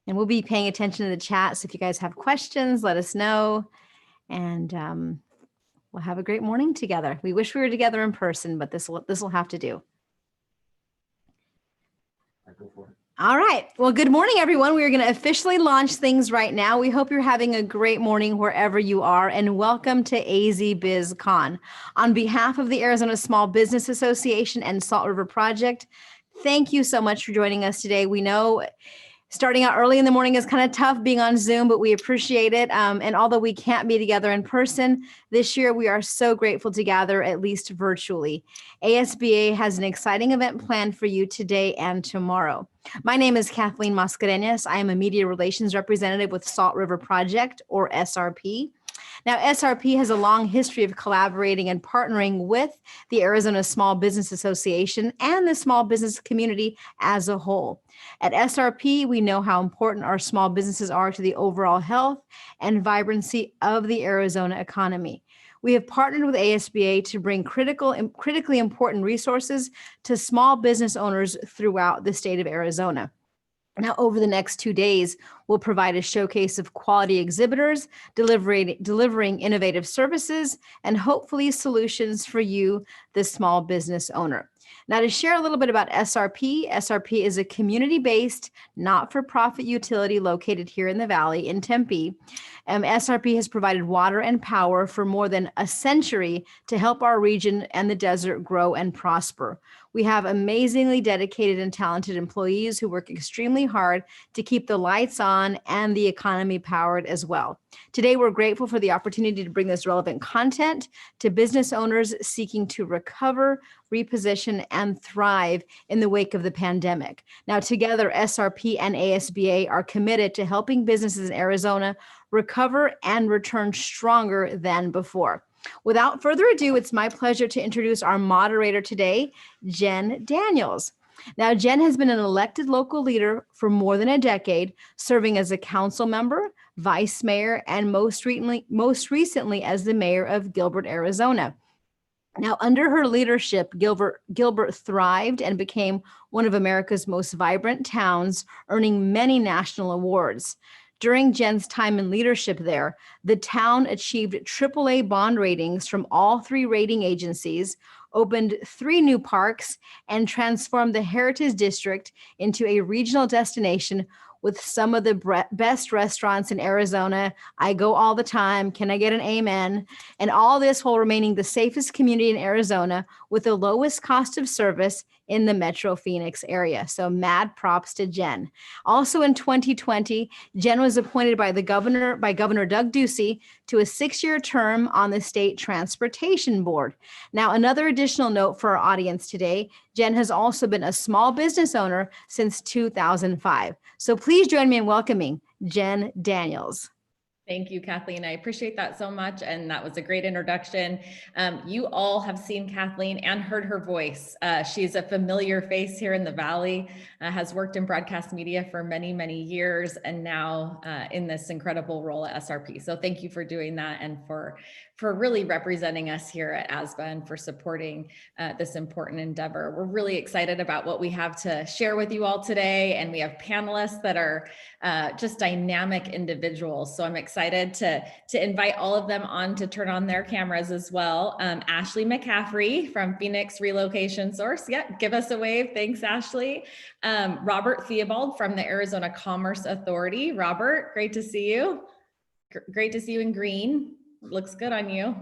And we'll be paying attention to the chat. So if you guys have questions, let us know. And we'll have a great morning together. We wish we were together in person, but this will have to do. Go for it. All right. Well, good morning, everyone. We are going to officially launch things right now. We hope you're having a great morning wherever you are, and welcome to AZBizCon. On behalf of the Arizona Small Business Association and Salt River Project, thank you so much for joining us today. We know starting out early in the morning is kind of tough being on Zoom, but we appreciate it. And although we can't be together in person this year, we are so grateful to gather at least virtually. ASBA has an exciting event planned for you today and tomorrow. My name is Kathleen Mascareñas. I am a media relations representative with Salt River Project, or SRP. Now, SRP has a long history of collaborating and partnering with the Arizona Small Business Association and the small business community as a whole. At SRP, we know how important our small businesses are to the overall health and vibrancy of the Arizona economy. We have partnered with ASBA to bring critically important resources to small business owners throughout the state of Arizona. Now, over the next 2 days, we'll provide a showcase of quality exhibitors, delivering innovative services, and hopefully solutions for you, the small business owner. Now, to share a little bit about SRP, SRP is a community-based, not-for-profit utility located here in the Valley in Tempe. SRP has provided water and power for more than a century to help our region and the desert grow and prosper. We have amazingly dedicated and talented employees who work extremely hard to keep the lights on and the economy powered as well. Today, we're grateful for the opportunity to bring this relevant content to business owners seeking to recover, reposition, and thrive in the wake of the pandemic. Now, together, SRP and ASBA are committed to helping businesses in Arizona recover and return stronger than before. Without further ado, it's my pleasure to introduce our moderator today, Jen Daniels. Now, Jen has been an elected local leader for more than a decade, serving as a council member, vice mayor, and most recently as the mayor of Gilbert, Arizona. Now, under her leadership, Gilbert thrived and became one of America's most vibrant towns, earning many national awards. During Jen's time in leadership there, the town achieved AAA bond ratings from all 3 rating agencies, opened 3 new parks, and transformed the Heritage District into a regional destination with some of the best restaurants in Arizona. I go all the time. Can I get an amen? And all this while remaining the safest community in Arizona with the lowest cost of service in the Metro Phoenix area. So mad props to Jen. Also in 2020, Jen was appointed by Governor Doug Ducey to a 6-year term on the State Transportation Board. Now, another additional note for our audience today, Jen has also been a small business owner since 2005. So please join me in welcoming Jen Daniels. Thank you, Kathleen. I appreciate that so much. And that was a great introduction. You all have seen Kathleen and heard her voice. She's a familiar face here in the Valley, has worked in broadcast media for many, many years, and now in this incredible role at SRP. So thank you for doing that and for really representing us here at AZBA and for supporting this important endeavor. We're really excited about what we have to share with you all today. And we have panelists that are just dynamic individuals. So I'm excited to invite all of them on to turn on their cameras as well. Ashley McCaffrey from Phoenix Relocation Source. Yep, give us a wave. Thanks, Ashley. Robert Theobald from the Arizona Commerce Authority. Robert, great to see you. Great to see you in green. Looks good on you.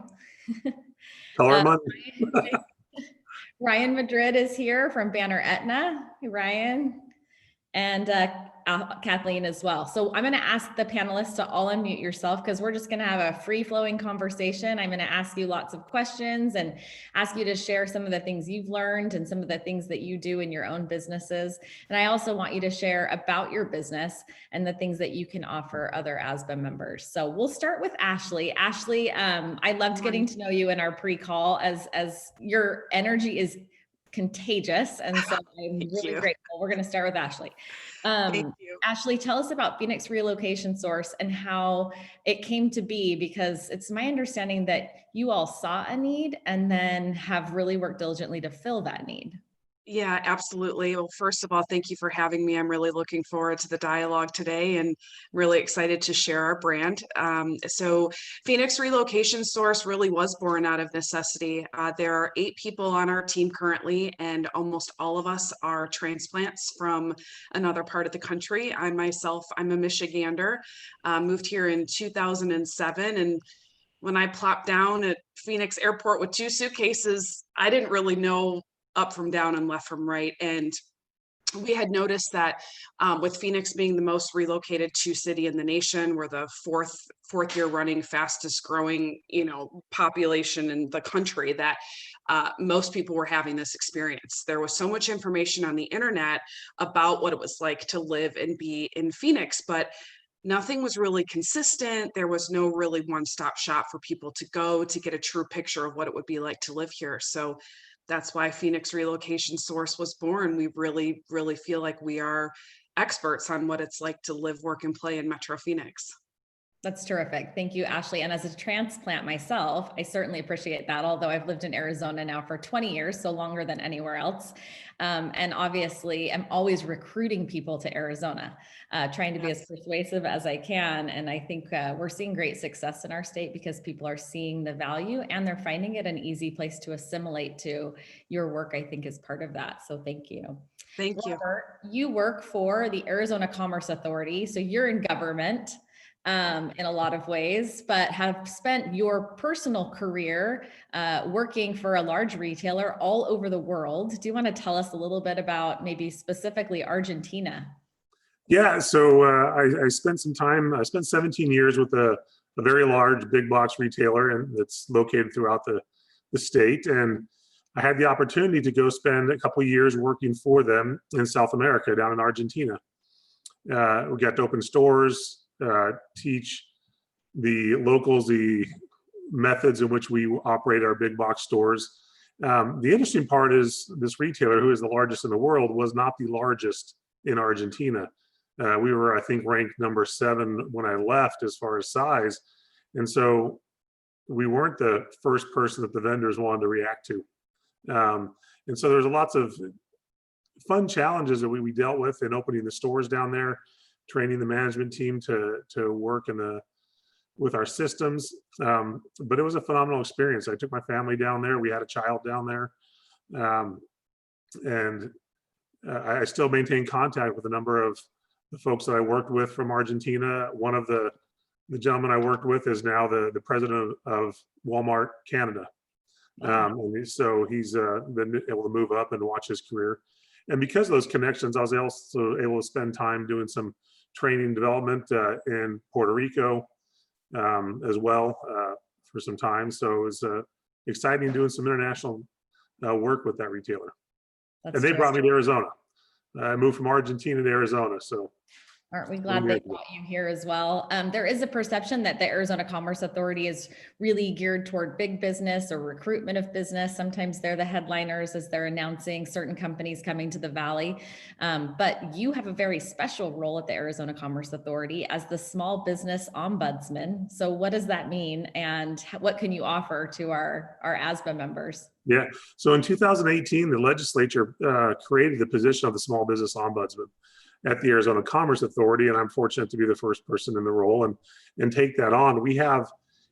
Color money. Ryan Madrid is here from Banner Aetna. Hey, Ryan. And Kathleen as well. So I'm going to ask the panelists to all unmute yourself because we're just going to have a free-flowing conversation. I'm going to ask you lots of questions and ask you to share some of the things you've learned and some of the things that you do in your own businesses. And I also want you to share about your business and the things that you can offer other ASBA members. So we'll start with Ashley. Ashley, I loved getting to know you in our pre-call as your energy is contagious. And so I'm really grateful. We're going to start with Ashley. Thank you. Ashley, tell us about Phoenix Relocation Source and how it came to be, because it's my understanding that you all saw a need and then have really worked diligently to fill that need. Yeah, absolutely. Well, first of all, thank you for having me. I'm really looking forward to the dialogue today and really excited to share our brand. So Phoenix Relocation Source really was born out of necessity. There are 8 people on our team currently, and almost all of us are transplants from another part of the country. I myself, I'm a Michigander, moved here in 2007, and when I plopped down at Phoenix Airport with 2 suitcases, I didn't really know up from down and left from right. And we had noticed that with Phoenix being the most relocated city in the nation, we're the fourth year running fastest growing, population in the country, that most people were having this experience. There was so much information on the internet about what it was like to live and be in Phoenix, but nothing was really consistent. There was no really one-stop shop for people to go to get a true picture of what it would be like to live here. So that's why Phoenix Relocation Source was born. We really, really feel like we are experts on what it's like to live, work, and play in Metro Phoenix. That's terrific. Thank you, Ashley. And as a transplant myself, I certainly appreciate that, although I've lived in Arizona now for 20 years, so longer than anywhere else. And obviously, I'm always recruiting people to Arizona, trying to be as persuasive as I can. And I think we're seeing great success in our state because people are seeing the value and they're finding it an easy place to assimilate to. Your work, I think, is part of that. So thank you. Thank you. Robert, you work for the Arizona Commerce Authority, so you're in government. In a lot of ways, but have spent your personal career working for a large retailer all over the world. Do you want to tell us a little bit about maybe specifically Argentina? Yeah, so I spent some time, I spent 17 years with a very large big box retailer, and that's located throughout the state. And I had the opportunity to go spend a couple of years working for them in South America, down in Argentina. We got to open stores, teach the locals the methods in which we operate our big box stores. The interesting part is this retailer, who is the largest in the world, was not the largest in Argentina. We were, I think, ranked number 7 when I left as far as size. And so we weren't the first person that the vendors wanted to react to. And so there's lots of fun challenges that we dealt with in opening the stores down there, training the management team to work with our systems. But it was a phenomenal experience. I took my family down there. We had a child down there. And I still maintain contact with a number of the folks that I worked with from Argentina. One of the gentlemen I worked with is now the president of Walmart Canada. And so he's been able to move up and watch his career. And because of those connections, I was also able to spend time doing some training development in Puerto Rico as well for some time. So it was exciting doing some international work with that retailer. And they brought me to Arizona. I moved from Argentina to Arizona. So aren't we glad they brought you here as well? There is a perception that the Arizona Commerce Authority is really geared toward big business or recruitment of business. Sometimes they're the headliners as they're announcing certain companies coming to the Valley. But you have a very special role at the Arizona Commerce Authority as the small business ombudsman. So what does that mean? And what can you offer to our AZBA members? Yeah, so in 2018, the legislature created the position of the small business ombudsman at the Arizona Commerce Authority, and I'm fortunate to be the first person in the role and take that on. We have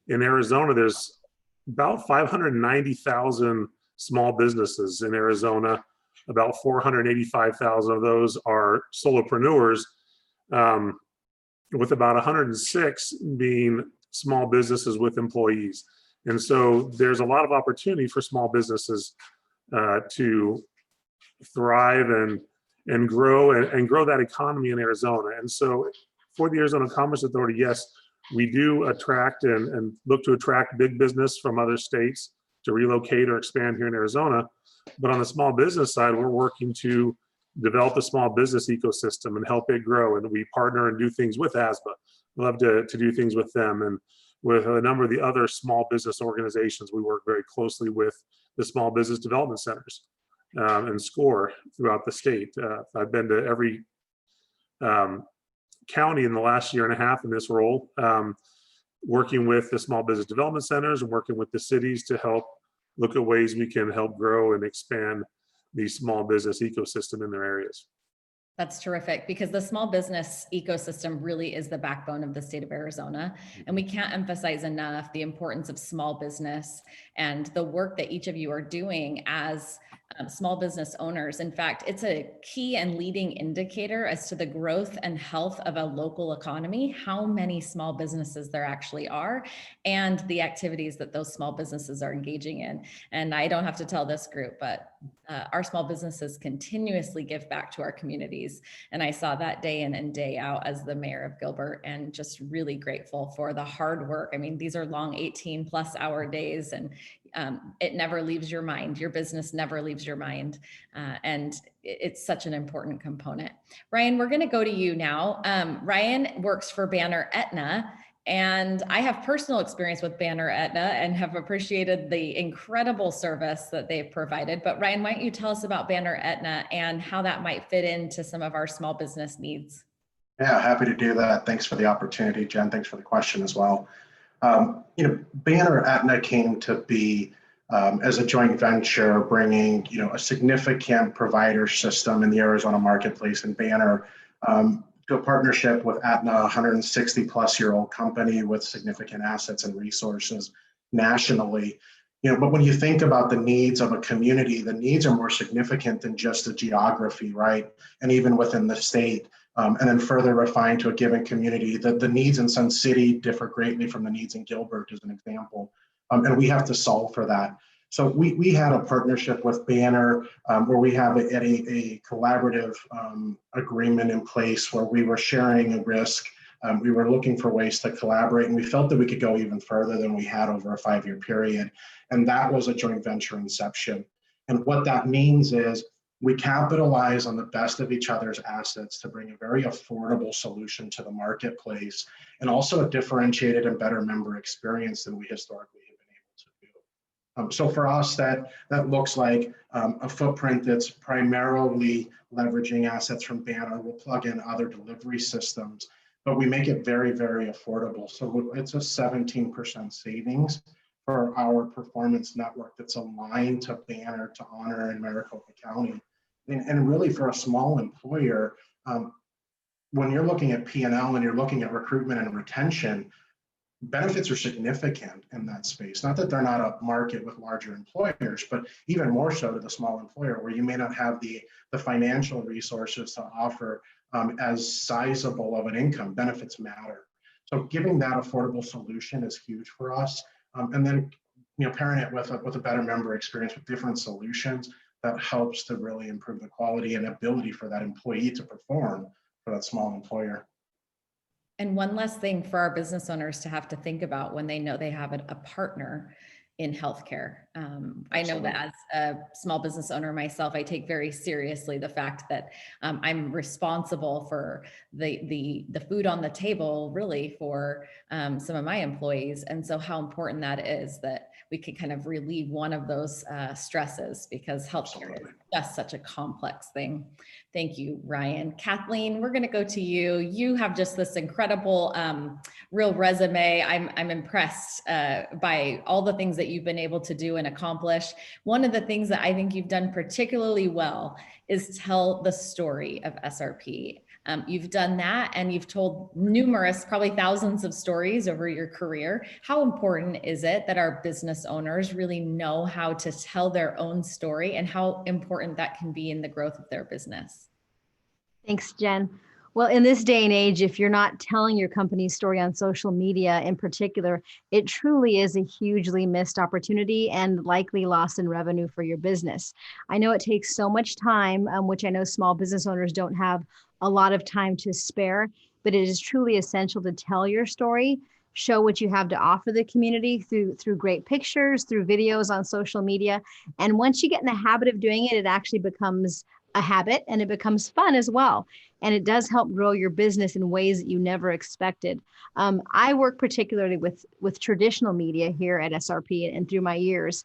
in Arizona, there's about 590,000 small businesses in Arizona. About 485,000 of those are solopreneurs, with about 106 being small businesses with employees. And so there's a lot of opportunity for small businesses to thrive and grow and grow that economy in Arizona. And so for the Arizona Commerce Authority, yes, we do attract and look to attract big business from other states to relocate or expand here in Arizona. But on the small business side, we're working to develop a small business ecosystem and help it grow. And we partner and do things with AZBA. We love to do things with them. And with a number of the other small business organizations, we work very closely with the small business development centers and SCORE throughout the state. I've been to every county in the last year and a half in this role, working with the small business development centers and working with the cities to help look at ways we can help grow and expand the small business ecosystem in their areas. That's terrific, because the small business ecosystem really is the backbone of the state of Arizona. And we can't emphasize enough the importance of small business and the work that each of you are doing as small business owners. In fact, it's a key and leading indicator as to the growth and health of a local economy, how many small businesses there actually are, and the activities that those small businesses are engaging in. And I don't have to tell this group, but our small businesses continuously give back to our communities. And I saw that day in and day out as the mayor of Gilbert, and just really grateful for the hard work. I mean, these are long 18+ hour days, and it never leaves your mind. Your business never leaves your mind. And it's such an important component. Ryan, we're going to go to you now. Ryan works for Banner Aetna. And I have personal experience with Banner Aetna and have appreciated the incredible service that they've provided. But Ryan, why don't you tell us about Banner Aetna and how that might fit into some of our small business needs? Yeah, happy to do that. Thanks for the opportunity, Jen. Thanks for the question as well. Banner Aetna came to be as a joint venture, bringing a significant provider system in the Arizona marketplace, and Banner to a partnership with Aetna, a 160-plus-year-old company with significant assets and resources nationally. But when you think about the needs of a community, the needs are more significant than just the geography, right? And even within the state, and then further refined to a given community, the needs in Sun City differ greatly from the needs in Gilbert, as an example. And we have to solve for that. So we had a partnership with Banner where we have a collaborative agreement in place where we were sharing a risk. We were looking for ways to collaborate, and we felt that we could go even further than we had over a 5-year period. And that was a joint venture inception. And what that means is we capitalize on the best of each other's assets to bring a very affordable solution to the marketplace, and also a differentiated and better member experience than we historically have been able to do. So for us, that looks like a footprint that's primarily leveraging assets from Banner. We'll plug in other delivery systems, but we make it very, very affordable. So it's a 17% savings for our performance network that's aligned to Banner, to Honor, and Maricopa County. And really, for a small employer, when you're looking at P&L and you're looking at recruitment and retention, benefits are significant in that space. Not that they're not a market with larger employers, but even more so to the small employer, where you may not have the financial resources to offer as sizable of an income. Benefits matter. So giving that affordable solution is huge for us. And then pairing it with a better member experience with different solutions that helps to really improve the quality and ability for that employee to perform for that small employer. And one last thing for our business owners to have to think about when they know they have a partner in healthcare. I know that as a small business owner myself, I take very seriously the fact that I'm responsible for the food on the table, really, for some of my employees. And so how important that is that we can kind of relieve one of those stresses, because healthcare is just such a complex thing. Thank you, Ryan. Kathleen, we're going to go to you. You have just this incredible real resume. I'm impressed by all the things that you've been able to do and accomplish. One of the things that I think you've done particularly well is tell the story of SRP. You've done that, and you've told numerous, probably thousands of stories over your career. How important is it that our business owners really know how to tell their own story, and how important that can be in the growth of their business? Thanks, Jen. Well, in this day and age, if you're not telling your company's story on social media in particular, it truly is a hugely missed opportunity and likely loss in revenue for your business. I know it takes so much time, which I know small business owners don't have a lot of time to spare, but it is truly essential to tell your story, show what you have to offer the community through great pictures, through videos on social media. And once you get in the habit of doing it, it actually becomes a habit, and it becomes fun as well. And it does help grow your business in ways that you never expected. I work particularly with traditional media here at SRP and through my years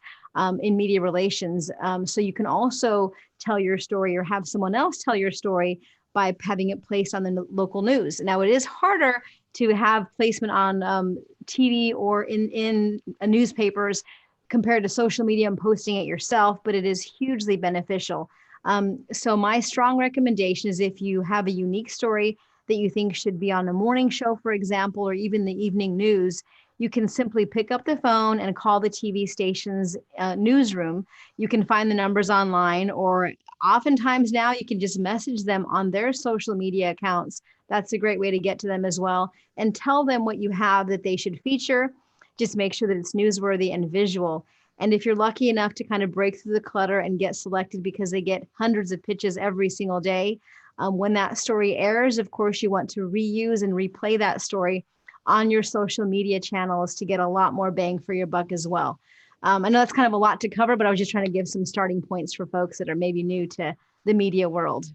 in media relations. So you can also tell your story or have someone else tell your story by having it placed on the local news. Now, it is harder to have placement on TV or in newspapers compared to social media and posting it yourself, but it is hugely beneficial. So my strong recommendation is if you have a unique story that you think should be on a morning show, for example, or even the evening news, you can simply pick up the phone and call the TV station's newsroom. You can find the numbers online, or oftentimes now you can just message them on their social media accounts. That's a great way to get to them as well, and tell them what you have that they should feature. Just make sure that it's newsworthy and visual. And if you're lucky enough to kind of break through the clutter and get selected, because they get hundreds of pitches every single day, when that story airs, of course, you want to reuse and replay that story on your social media channels to get a lot more bang for your buck as well. I know that's kind of a lot to cover, but I was just trying to give some starting points for folks that are maybe new to the media world.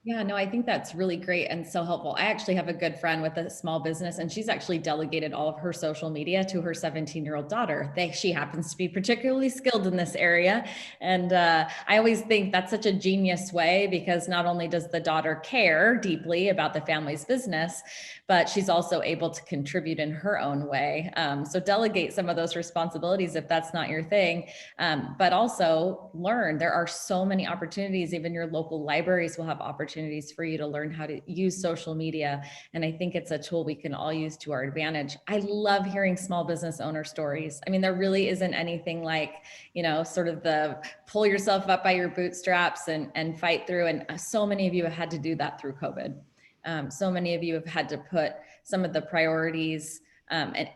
Yeah, no, I think that's really great and so helpful. I actually have a good friend with a small business, and she's actually delegated all of her social media to her 17-year-old daughter. She happens to be particularly skilled in this area. And I always think that's such a genius way, because not only does the daughter care deeply about the family's business, but she's also able to contribute in her own way. So delegate some of those responsibilities if that's not your thing, but also learn. There are so many opportunities. Even your local libraries will have opportunities for you to learn how to use social media. And I think it's a tool we can all use to our advantage. I love hearing small business owner stories. I mean, there really isn't anything like, sort of the pull yourself up by your bootstraps and fight through. And so many of you have had to do that through COVID. So many of you have had to put some of the priorities and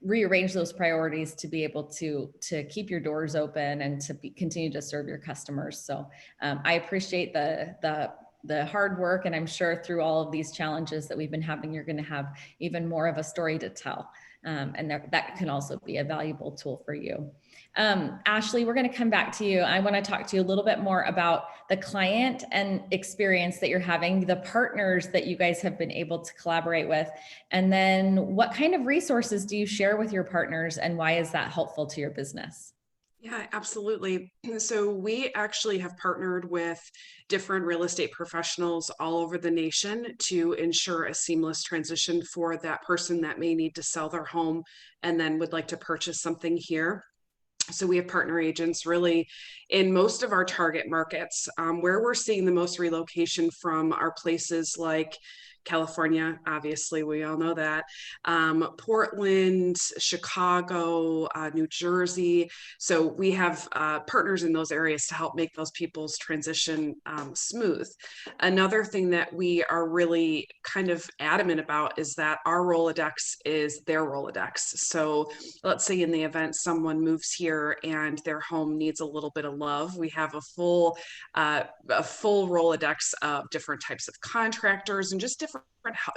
rearrange those priorities to be able to keep your doors open and to continue to serve your customers. So I appreciate the hard work, and I'm sure through all of these challenges that we've been having, you're going to have even more of a story to tell. And that can also be a valuable tool for you. Ashley, we're going to come back to you. I want to talk to you a little bit more about the client and experience that you're having, the partners that you guys have been able to collaborate with, and then what kind of resources do you share with your partners, and why is that helpful to your business? Yeah, absolutely. So we actually have partnered with different real estate professionals all over the nation to ensure a seamless transition for that person that may need to sell their home and then would like to purchase something here. So we have partner agents really in most of our target markets. Where we're seeing the most relocation from are places like California, obviously, we all know that, Portland, Chicago, New Jersey. So we have partners in those areas to help make those people's transition smooth. Another thing that we are really kind of adamant about is that our Rolodex is their Rolodex. So let's say in the event someone moves here and their home needs a little bit of love, we have a full Rolodex of different types of contractors and just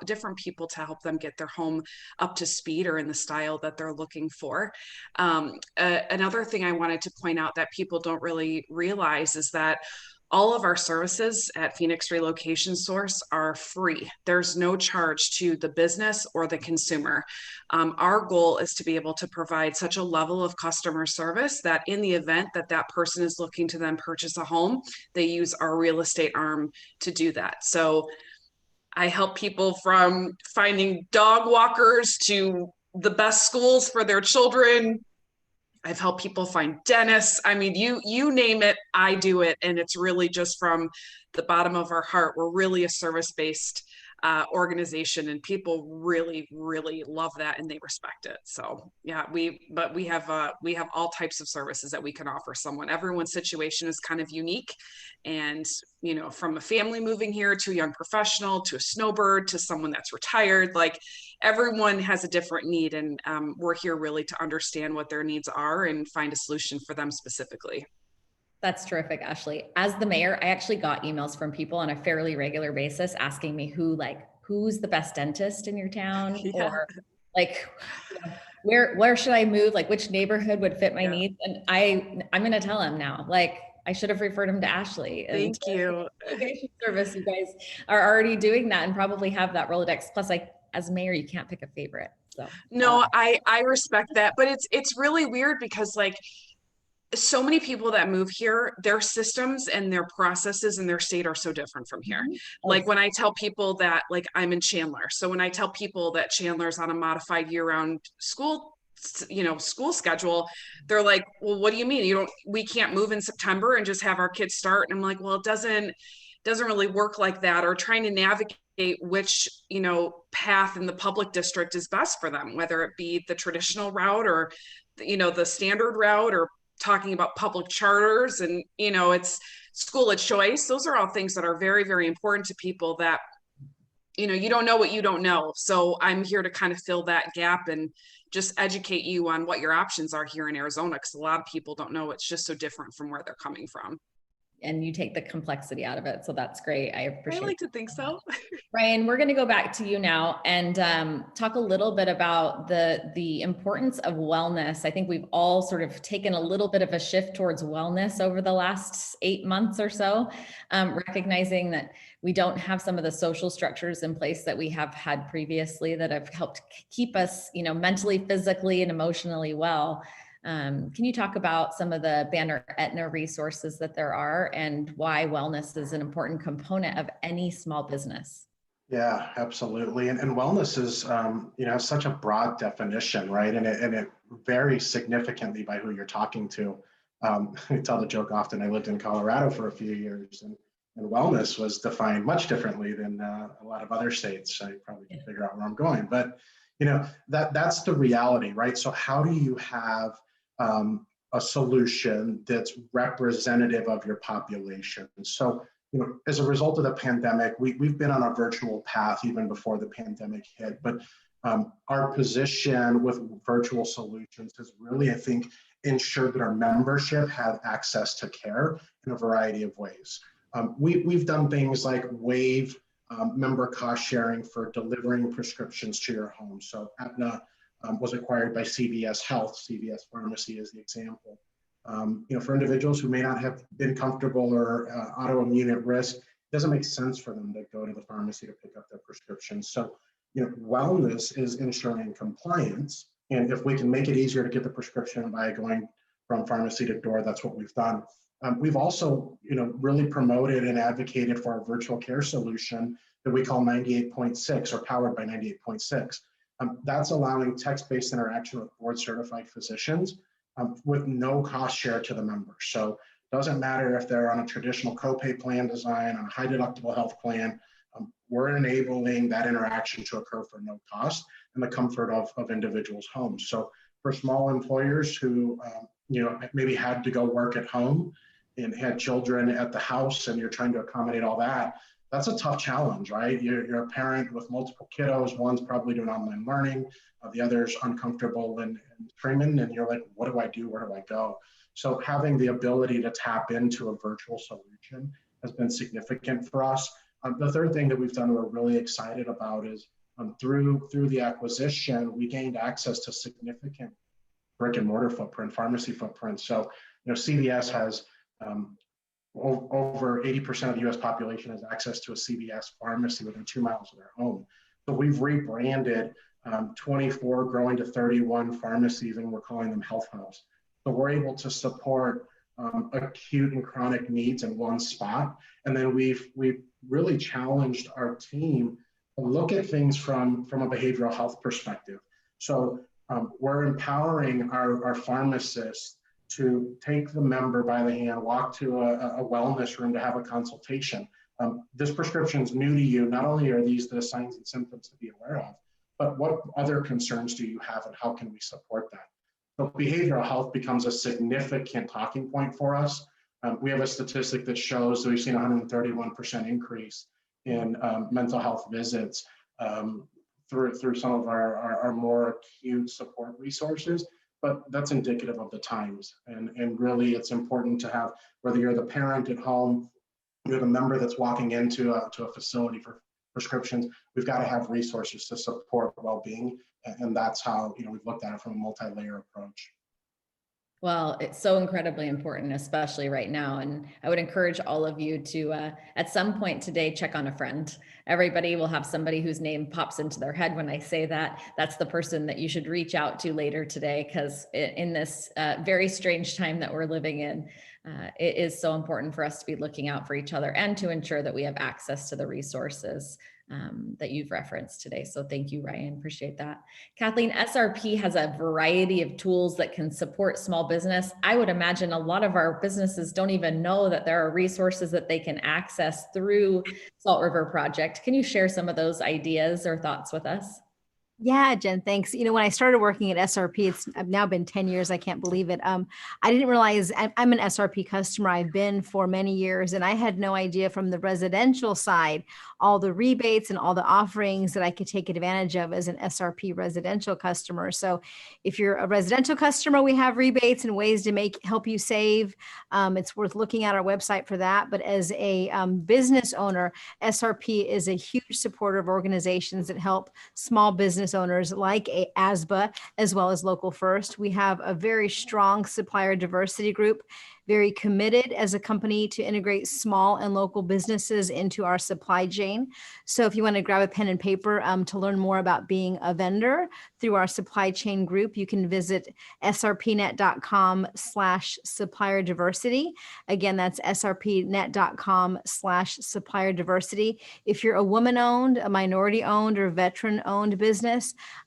different people to help them get their home up to speed or in the style that they're looking for. Another thing I wanted to point out that people don't really realize is that all of our services at Phoenix Relocation Source are free. There's no charge to the business or the consumer. Our goal is to be able to provide such a level of customer service that in the event that that person is looking to then purchase a home, they use our real estate arm to do that. So I help people from finding dog walkers to the best schools for their children. I've helped people find dentists. I mean, you name it, I do it. And it's really just from the bottom of our heart. We're really a service-based organization, and people really, really love that and they respect it. So yeah, we have all types of services that we can offer someone. Everyone's situation is kind of unique. And, from a family moving here to a young professional, to a snowbird, to someone that's retired, like everyone has a different need. And we're here really to understand what their needs are and find a solution for them specifically. That's terrific, Ashley. As the mayor, I actually got emails from people on a fairly regular basis asking me who's the best dentist in your town, Yeah. or where should I move? Like which neighborhood would fit my needs? And I'm going to tell them now, I should have referred him to Ashley. Thank you. Relocation service, you guys are already doing that and probably have that Rolodex. Plus, as mayor, you can't pick a favorite. So no, I respect that, but it's really weird because so many people that move here, their systems and their processes in their state are so different from here. Mm-hmm. Like when I tell people that I'm in Chandler. So when I tell people that Chandler's on a modified year-round school school schedule, they're like, well, what do you mean? We can't move in September and just have our kids start. And I'm like, well, it doesn't really work like that. Or trying to navigate which, path in the public district is best for them, whether it be the traditional route or, the standard route, or talking about public charters and, it's school of choice. Those are all things that are very, very important to people that, you don't know what you don't know. So I'm here to kind of fill that gap and just educate you on what your options are here in Arizona, because a lot of people don't know. It's just so different from where they're coming from. And you take the complexity out of it. So that's great. I appreciate I like to think so. Ryan, we're going to go back to you now and talk a little bit about the importance of wellness. I think we've all sort of taken a little bit of a shift towards wellness over the last 8 months or so, recognizing that we don't have some of the social structures in place that we have had previously that have helped keep us, mentally, physically, and emotionally well. Can you talk about some of the Banner Aetna resources that there are and why wellness is an important component of any small business? Yeah, absolutely. And wellness is, has such a broad definition, right? And it varies significantly by who you're talking to. I tell the joke often, I lived in Colorado for a few years, and wellness was defined much differently than a lot of other states. I probably can figure out where I'm going, but that's the reality, right? So how do you have a solution that's representative of your population? So, as a result of the pandemic, we've been on a virtual path even before the pandemic hit, but our position with virtual solutions has really, I think, ensured that our membership have access to care in a variety of ways. We've done things like waive member cost sharing for delivering prescriptions to your home. So Aetna was acquired by CVS Health. CVS Pharmacy is the example. For individuals who may not have been comfortable or autoimmune at risk, it doesn't make sense for them to go to the pharmacy to pick up their prescriptions. So, wellness is ensuring compliance. And if we can make it easier to get the prescription by going from pharmacy to door, that's what we've done. We've also, really promoted and advocated for our virtual care solution that we call 98.6 or powered by 98.6. That's allowing text-based interaction with board-certified physicians with no cost share to the members. So it doesn't matter if they're on a traditional copay plan design, on a high deductible health plan, we're enabling that interaction to occur for no cost in the comfort of individuals' homes. So for small employers who maybe had to go work at home and had children at the house and you're trying to accommodate all that, that's a tough challenge, right? You're a parent with multiple kiddos. One's probably doing online learning, the other's uncomfortable and streaming, and you're like, what do I do? Where do I go? So having the ability to tap into a virtual solution has been significant for us. The third thing that we've done we're really excited about is through the acquisition, we gained access to significant brick and mortar footprint, pharmacy footprint. So, CVS has over 80% of the US population has access to a CVS pharmacy within 2 miles of their home. So we've rebranded 24 growing to 31 pharmacies, and we're calling them health hubs. So we're able to support acute and chronic needs in one spot. And then we've really challenged our team to look at things from a behavioral health perspective. So we're empowering our pharmacists to take the member by the hand, walk to a wellness room to have a consultation. This prescription is new to you. Not only are these the signs and symptoms to be aware of, but what other concerns do you have and how can we support that? So behavioral health becomes a significant talking point for us. We have a statistic that shows that we've seen 131% increase in mental health visits through some of our more acute support resources. But that's indicative of the times. And really it's important to have, whether you're the parent at home, you're the member that's walking into a facility for prescriptions, we've got to have resources to support well-being. And that's how we've looked at it from a multi-layer approach. Well, it's so incredibly important, especially right now. And I would encourage all of you to, at some point today, check on a friend. Everybody will have somebody whose name pops into their head when I say that. That's the person that you should reach out to later today, because in this very strange time that we're living in, it is so important for us to be looking out for each other and to ensure that we have access to the resources that you've referenced today. So thank you, Ryan. Appreciate that. Kathleen, SRP has a variety of tools that can support small business. I would imagine a lot of our businesses don't even know that there are resources that they can access through Salt River Project. Can you share some of those ideas or thoughts with us? Yeah, Jen, thanks. When I started working at SRP, I've now been 10 years. I can't believe it. I didn't realize I'm an SRP customer. I've been for many years, and I had no idea from the residential side, all the rebates and all the offerings that I could take advantage of as an SRP residential customer. So if you're a residential customer, we have rebates and ways to help you save. It's worth looking at our website for that. But as a business owner, SRP is a huge supporter of organizations that help small business owners like AZBA, as well as Local First. We have a very strong supplier diversity group, very committed as a company to integrate small and local businesses into our supply chain. So if you want to grab a pen and paper to learn more about being a vendor through our supply chain group, you can visit srpnet.com/supplier diversity. Again, that's srpnet.com/supplier diversity. If you're a woman-owned, a minority-owned, or veteran-owned business,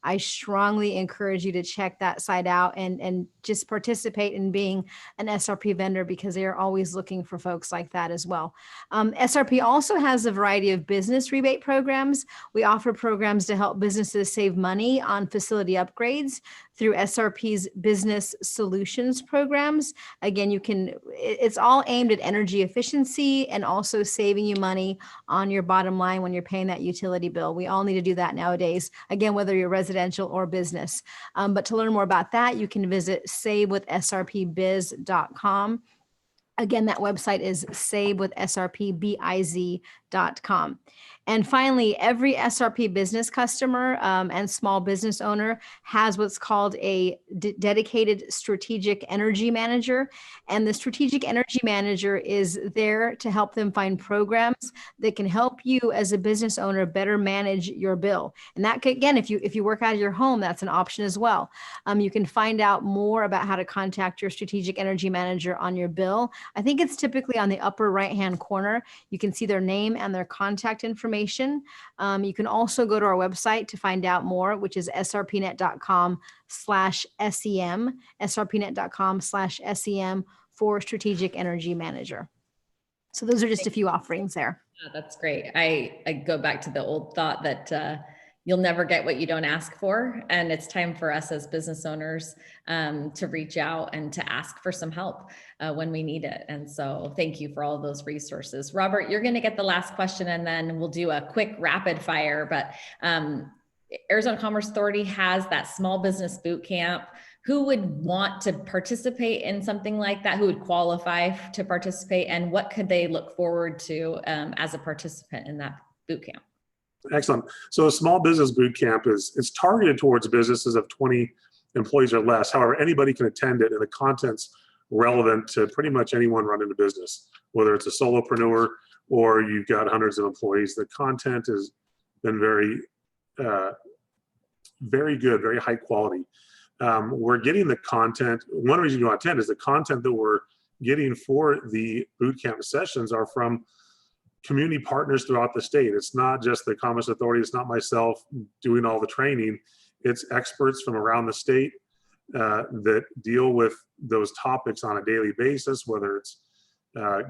I strongly encourage you to check that site out and just participate in being an SRP vendor, because they are always looking for folks like that as well. SRP also has a variety of business rebate programs. We offer programs to help businesses save money on facility upgrades through SRP's business solutions programs. Again, it's all aimed at energy efficiency and also saving you money on your bottom line when you're paying that utility bill. We all need to do that nowadays, again, whether you're residential or business. But to learn more about that, you can visit savewithsrpbiz.com. Again, that website is savewithsrpbiz.com. And finally, every SRP business customer and small business owner has what's called a dedicated strategic energy manager. And the strategic energy manager is there to help them find programs that can help you as a business owner better manage your bill. And that could, again, if you work out of your home, that's an option as well. You can find out more about how to contact your strategic energy manager on your bill. I think it's typically on the upper right-hand corner. You can see their name and their contact information. You can also go to our website to find out more, which is srpnet.com/SEM, srpnet.com/SEM for strategic energy manager. So those are just a few offerings there. Yeah, that's great. I go back to the old thought that you'll never get what you don't ask for. And it's time for us as business owners to reach out and to ask for some help when we need it. And so thank you for all of those resources. Robert, you're going to get the last question and then we'll do a quick rapid fire. But Arizona Commerce Authority has that small business boot camp. Who would want to participate in something like that? Who would qualify to participate? And what could they look forward to as a participant in that boot camp? Excellent. So a small business boot camp it's targeted towards businesses of 20 employees or less. However, anybody can attend it, and the content's relevant to pretty much anyone running a business, whether it's a solopreneur or you've got hundreds of employees. The content has been very good, very high quality. We're getting the content. One reason you attend is the content that we're getting for the boot camp sessions are from community partners throughout the state. It's not just the Commerce Authority. It's not myself doing all the training. It's experts from around the state that deal with those topics on a daily basis, whether it's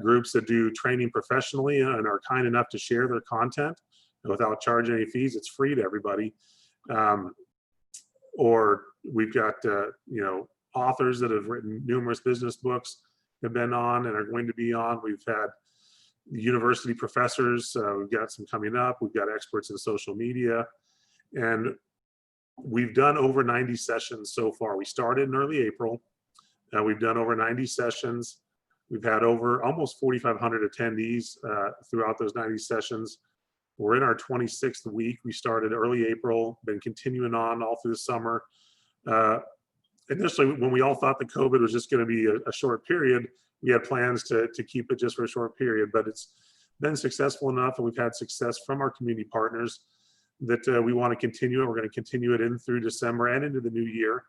groups that do training professionally and are kind enough to share their content without charging any fees. It's free to everybody. Or we've got authors that have written numerous business books, have been on and are going to be on. We've had university professors, we've got some coming up. We've got experts in social media, and we've done over 90 sessions so far. We started in early April. We've done over 90 sessions. We've had over almost 4,500 attendees throughout those 90 sessions. We're in our 26th week. We started early April, been continuing on all through the summer. Initially, when we all thought that COVID was just going to be a short period, we had plans to keep it just for a short period, but it's been successful enough, and we've had success from our community partners that we want to continue it. We're going to continue it in through December and into the new year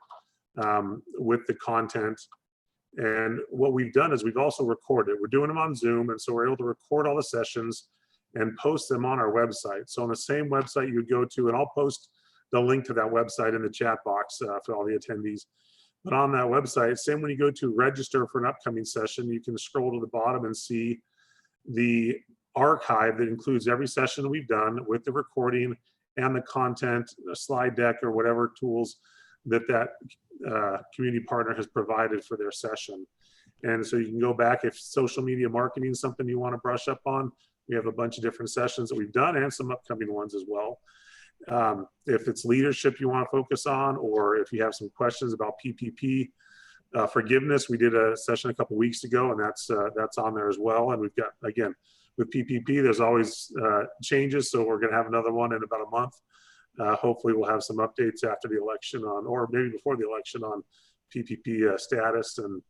with the content. And what we've done is we've also recorded. We're doing them on Zoom, and so we're able to record all the sessions and post them on our website. So on the same website you go to, and I'll post the link to that website in the chat box for all the attendees. But on that website, same when you go to register for an upcoming session, you can scroll to the bottom and see the archive that includes every session that we've done with the recording and the content, a slide deck, or whatever tools that community partner has provided for their session. And so you can go back if social media marketing is something you want to brush up on. We have a bunch of different sessions that we've done and some upcoming ones as well. If it's leadership you want to focus on, or if you have some questions about PPP forgiveness, we did a session a couple weeks ago, and that's on there as well. And we've got, again, with PPP, there's always changes, so we're going to have another one in about a month. Hopefully we'll have some updates after the election on, or maybe before the election, on PPP status and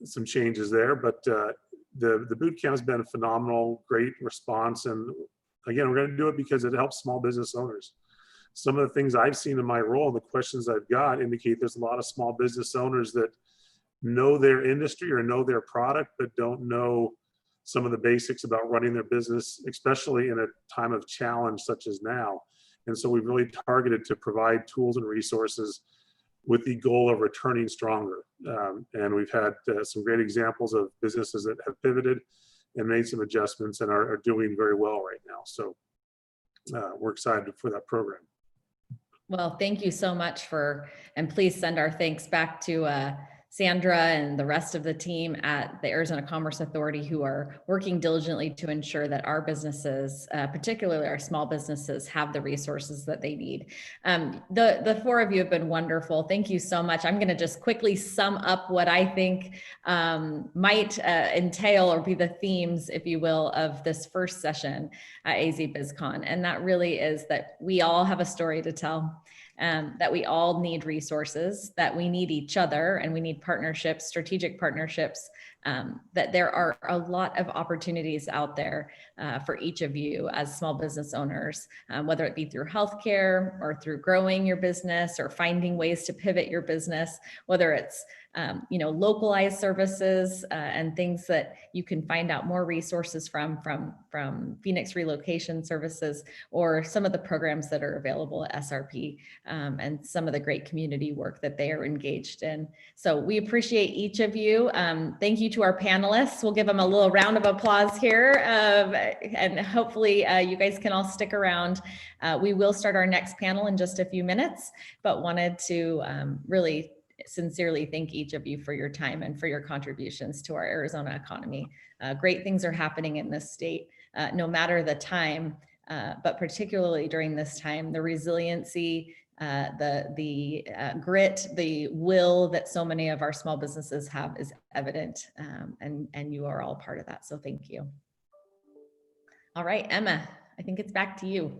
some changes there. But the boot camp has been a phenomenal, great response. And again, we're going to do it because it helps small business owners. Some of the things I've seen in my role, the questions I've got indicate there's a lot of small business owners that know their industry or know their product, but don't know some of the basics about running their business, especially in a time of challenge such as now. And so we've really targeted to provide tools and resources with the goal of returning stronger. And we've had some great examples of businesses that have pivoted and made some adjustments and are doing very well right now. So we're excited for that program. Well, thank you so much and please send our thanks back to Sandra and the rest of the team at the Arizona Commerce Authority, who are working diligently to ensure that our businesses, particularly our small businesses, have the resources that they need. The four of you have been wonderful. Thank you so much. I'm going to just quickly sum up what I think might entail or be the themes, if you will, of this first session at AZBizCon. And that really is that we all have a story to tell. That we all need resources, that we need each other, and we need partnerships, strategic partnerships, that there are a lot of opportunities out there for each of you as small business owners, whether it be through healthcare or through growing your business or finding ways to pivot your business, whether it's localized services and things that you can find out more resources from Phoenix Relocation Services, or some of the programs that are available at SRP, and some of the great community work that they are engaged in. So we appreciate each of you. Thank you to our panelists. We'll give them a little round of applause here, and hopefully you guys can all stick around. We will start our next panel in just a few minutes, but wanted to really sincerely thank each of you for your time and for your contributions to our Arizona economy. Great things are happening in this state, no matter the time, but particularly during this time. The resiliency, the grit, the will that so many of our small businesses have is evident, and you are all part of that. So thank you. All right, Emma, I think it's back to you.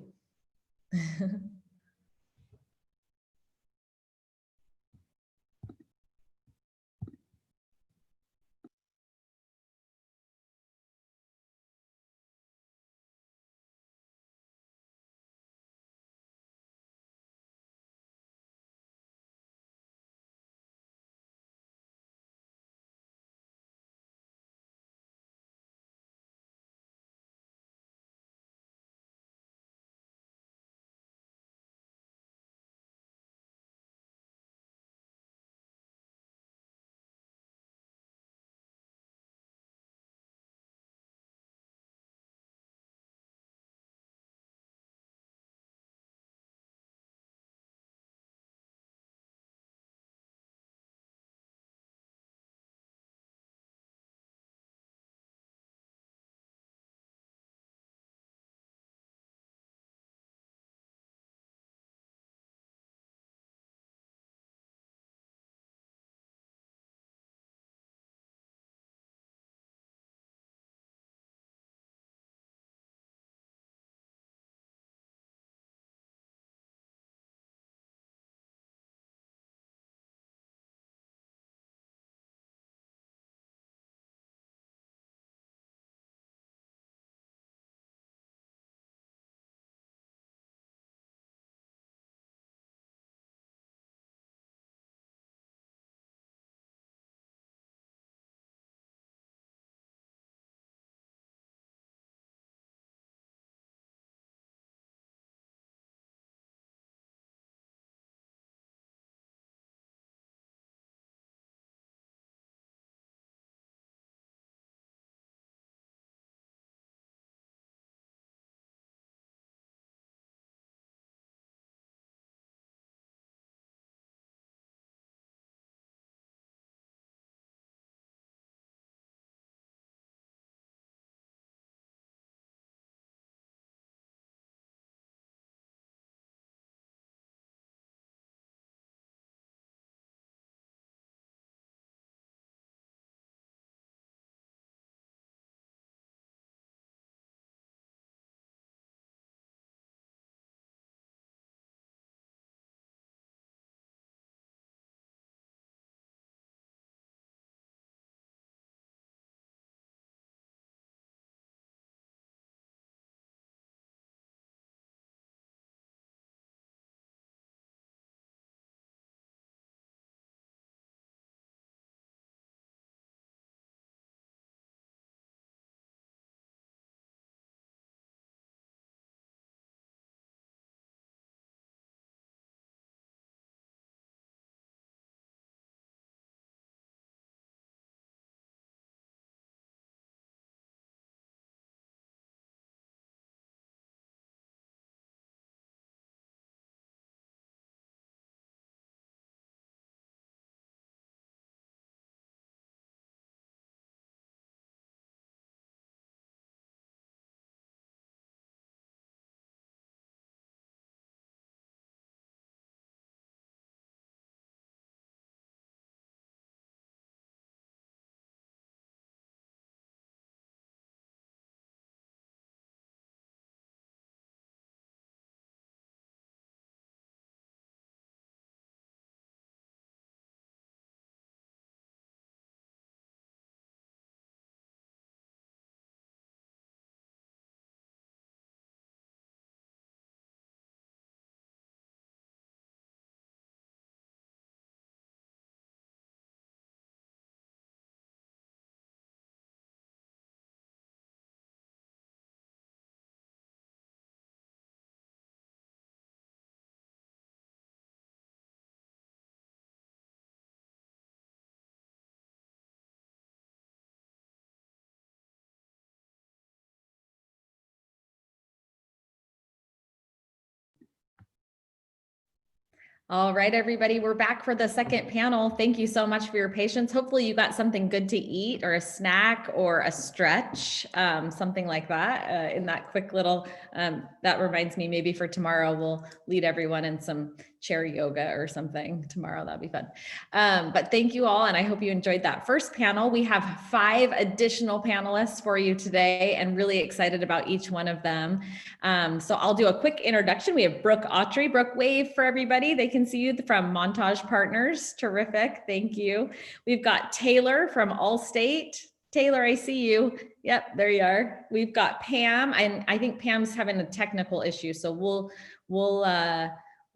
All right, everybody, we're back for the second panel. Thank you so much for your patience. Hopefully you got something good to eat or a snack or a stretch, something like that in that quick little, that reminds me, maybe for tomorrow, we'll lead everyone in some chair yoga or something tomorrow. That'd be fun. But thank you all. And I hope you enjoyed that first panel. We have 5 additional panelists for you today and really excited about each one of them. So I'll do a quick introduction. We have Brooke Autry. Brooke, wave for everybody. They can see you from Montage Partners. Terrific. Thank you. We've got Taylor from Allstate. Taylor, I see you. Yep, there you are. We've got Pam, and I think Pam's having a technical issue, so we'll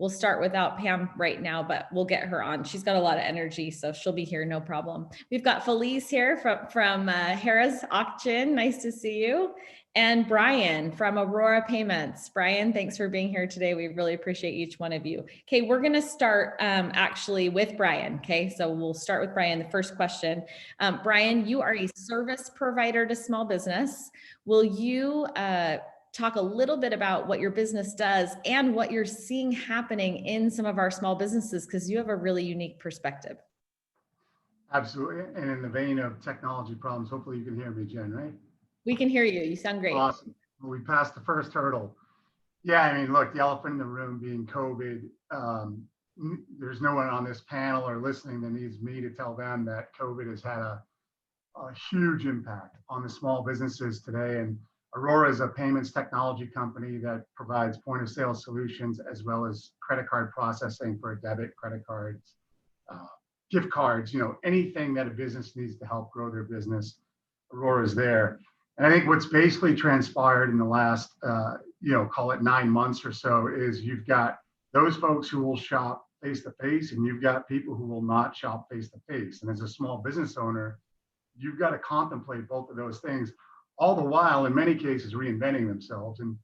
start without Pam right now, but we'll get her on. She's got a lot of energy, so she'll be here, no problem. We've got Felice here from Harrah's Auction. Nice to see you. And Brian from Aurora Payments. Brian, thanks for being here today. We really appreciate each one of you. Okay, we're gonna start actually with Brian, okay? So we'll start with Brian, the first question. Brian, you are a service provider to small business. Will you talk a little bit about what your business does and what you're seeing happening in some of our small businesses, because you have a really unique perspective. Absolutely, and in the vein of technology problems, hopefully you can hear me, Jen, right? We can hear you. You sound great. Awesome. Well, we passed the first hurdle. Yeah, I mean, look, the elephant in the room being COVID. There's no one on this panel or listening that needs me to tell them that COVID has had a huge impact on the small businesses today. And Aurora is a payments technology company that provides point of sale solutions as well as credit card processing for debit, credit cards, gift cards, anything that a business needs to help grow their business, Aurora is there. And I think what's basically transpired in the last, call it 9 months or so, is you've got those folks who will shop face-to-face and you've got people who will not shop face-to-face. And as a small business owner, you've got to contemplate both of those things, all the while, in many cases, reinventing themselves. And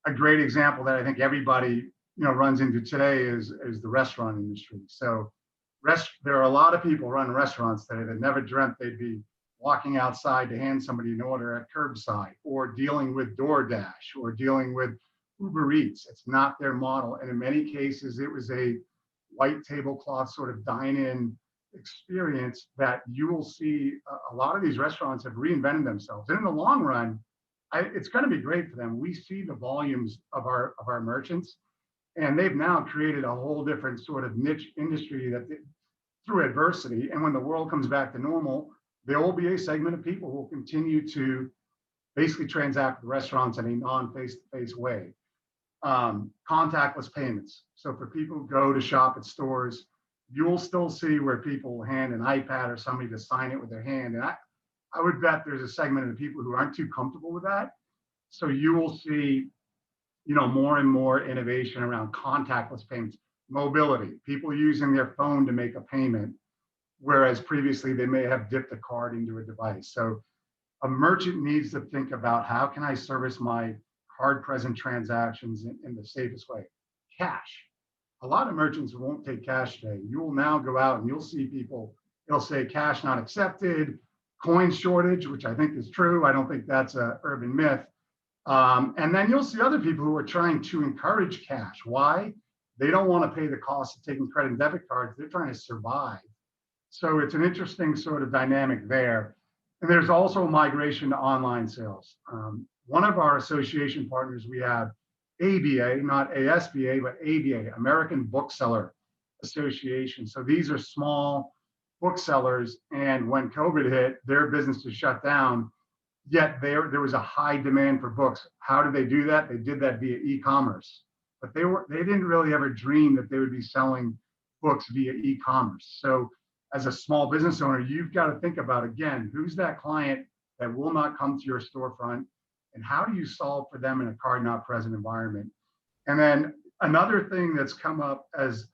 a great example that I think everybody, runs into today is the restaurant industry. So there are a lot of people running restaurants today that never dreamt they'd be walking outside to hand somebody an order at curbside, or dealing with DoorDash, or dealing with Uber Eats. It's not their model. And in many cases, it was a white tablecloth sort of dine-in experience that you will see a lot of these restaurants have reinvented themselves. And in the long run, it's going to be great for them. We see the volumes of our merchants, and they've now created a whole different sort of niche industry that through adversity. And when the world comes back to normal, there will be a segment of people who will continue to basically transact with restaurants in a non-face-to-face way. Contactless payments. So for people who go to shop at stores, you'll still see where people hand an iPad or somebody to sign it with their hand. And I would bet there's a segment of the people who aren't too comfortable with that. So you will see, more and more innovation around contactless payments, mobility, people using their phone to make a payment, whereas previously they may have dipped a card into a device. So a merchant needs to think about, how can I service my card present transactions in the safest way? Cash. A lot of merchants won't take cash today. You will now go out and you'll see people, it'll say cash not accepted, coin shortage, which I think is true. I don't think that's an urban myth. And then you'll see other people who are trying to encourage cash. Why? They don't want to pay the cost of taking credit and debit cards. They're trying to survive. So it's an interesting sort of dynamic there. And there's also migration to online sales. One of our association partners, we have ABA, not ASBA, but ABA, American Bookseller Association. So these are small booksellers. And when COVID hit, their business was shut down, yet there was a high demand for books. How did they do that? They did that via e-commerce. But they didn't really ever dream that they would be selling books via e-commerce. So as a small business owner, you've got to think about, again, who's that client that will not come to your storefront, and how do you solve for them in a card not present environment? And then another thing that's come up, as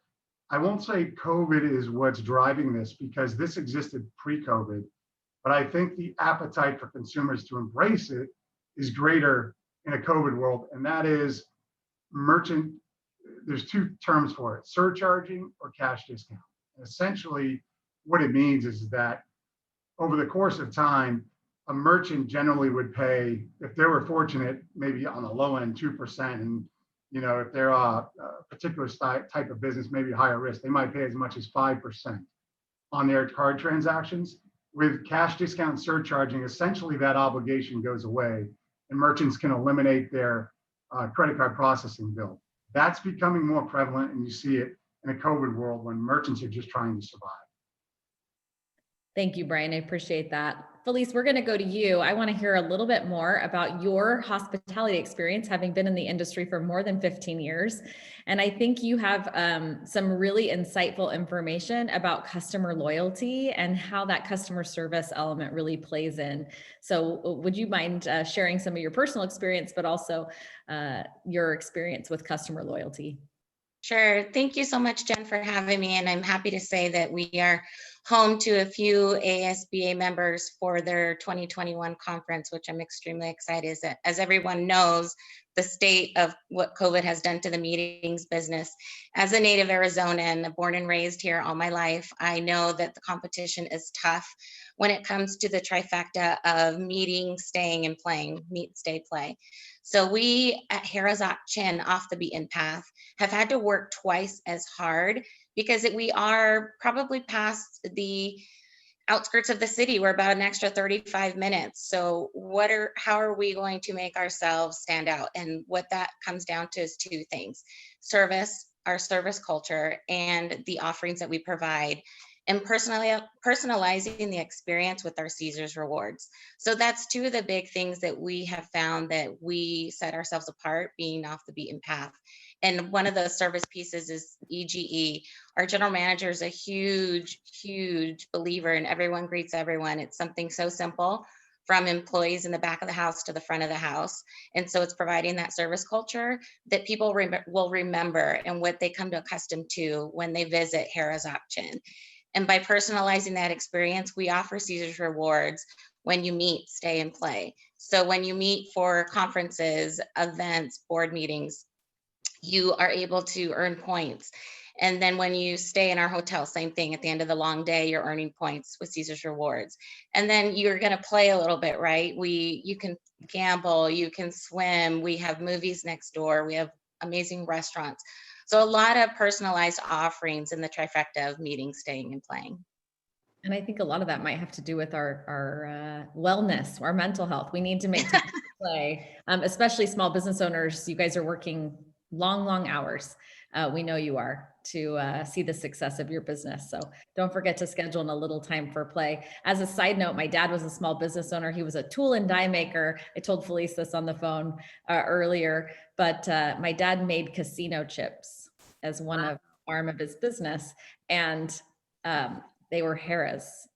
I won't say COVID is what's driving this, because this existed pre-COVID, but I think the appetite for consumers to embrace it is greater in a COVID world, and that is merchant, there's 2 terms for it, surcharging or cash discount. Essentially, what it means is that over the course of time, a merchant generally would pay, if they were fortunate, maybe on the low end 2%, and if they're a particular type of business, maybe higher risk, they might pay as much as 5% on their card transactions. With cash discount surcharging, essentially that obligation goes away and merchants can eliminate their credit card processing bill. That's becoming more prevalent, and you see it in a COVID world when merchants are just trying to survive. Thank you, Brian. I appreciate that. Felice, we're going to go to you. I want to hear a little bit more about your hospitality experience, having been in the industry for more than 15 years. And I think you have some really insightful information about customer loyalty and how that customer service element really plays in. So would you mind sharing some of your personal experience, but also your experience with customer loyalty? Sure. Thank you so much, Jen, for having me. And I'm happy to say that we are home to a few ASBA members for their 2021 conference, which I'm extremely excited. As everyone knows, the state of what COVID has done to the meetings business. As a native Arizonan, born and raised here all my life, I know that the competition is tough when it comes to the trifecta of meeting, staying, and playing, meet, stay, play. So we at Harrah's Auction, Off the Beaten Path, have had to work twice as hard because we are probably past the outskirts of the city. We're about an extra 35 minutes. So how are we going to make ourselves stand out? And what that comes down to is two things: service, our service culture, and the offerings that we provide, and personalizing the experience with our Caesars rewards. So that's two of the big things that we have found that we set ourselves apart, being off the beaten path. And one of the service pieces is EGE. Our general manager is a huge, huge believer in everyone greets everyone. It's something so simple, from employees in the back of the house to the front of the house. And so it's providing that service culture that people will remember and what they come to accustom to when they visit Harrah's Auction. And by personalizing that experience, we offer Caesars rewards when you meet, stay, and play. So when you meet for conferences, events, board meetings, you are able to earn points. And then when you stay in our hotel, same thing. At the end of the long day, you're earning points with Caesars rewards. And then you're going to play a little bit, right? You can gamble, you can swim. We have movies next door. We have amazing restaurants. So a lot of personalized offerings in the trifecta of meeting, staying, and playing. And I think a lot of that might have to do with our wellness, our mental health. We need to make time to play, especially small business owners. You guys are working long hours. We know you are, to see the success of your business. So don't forget to schedule in a little time for play. As a side note, my dad was a small business owner. He was a tool and die maker. I told Felice this on the phone earlier, but my dad made casino chips as one arm of his business. And they were Harrah's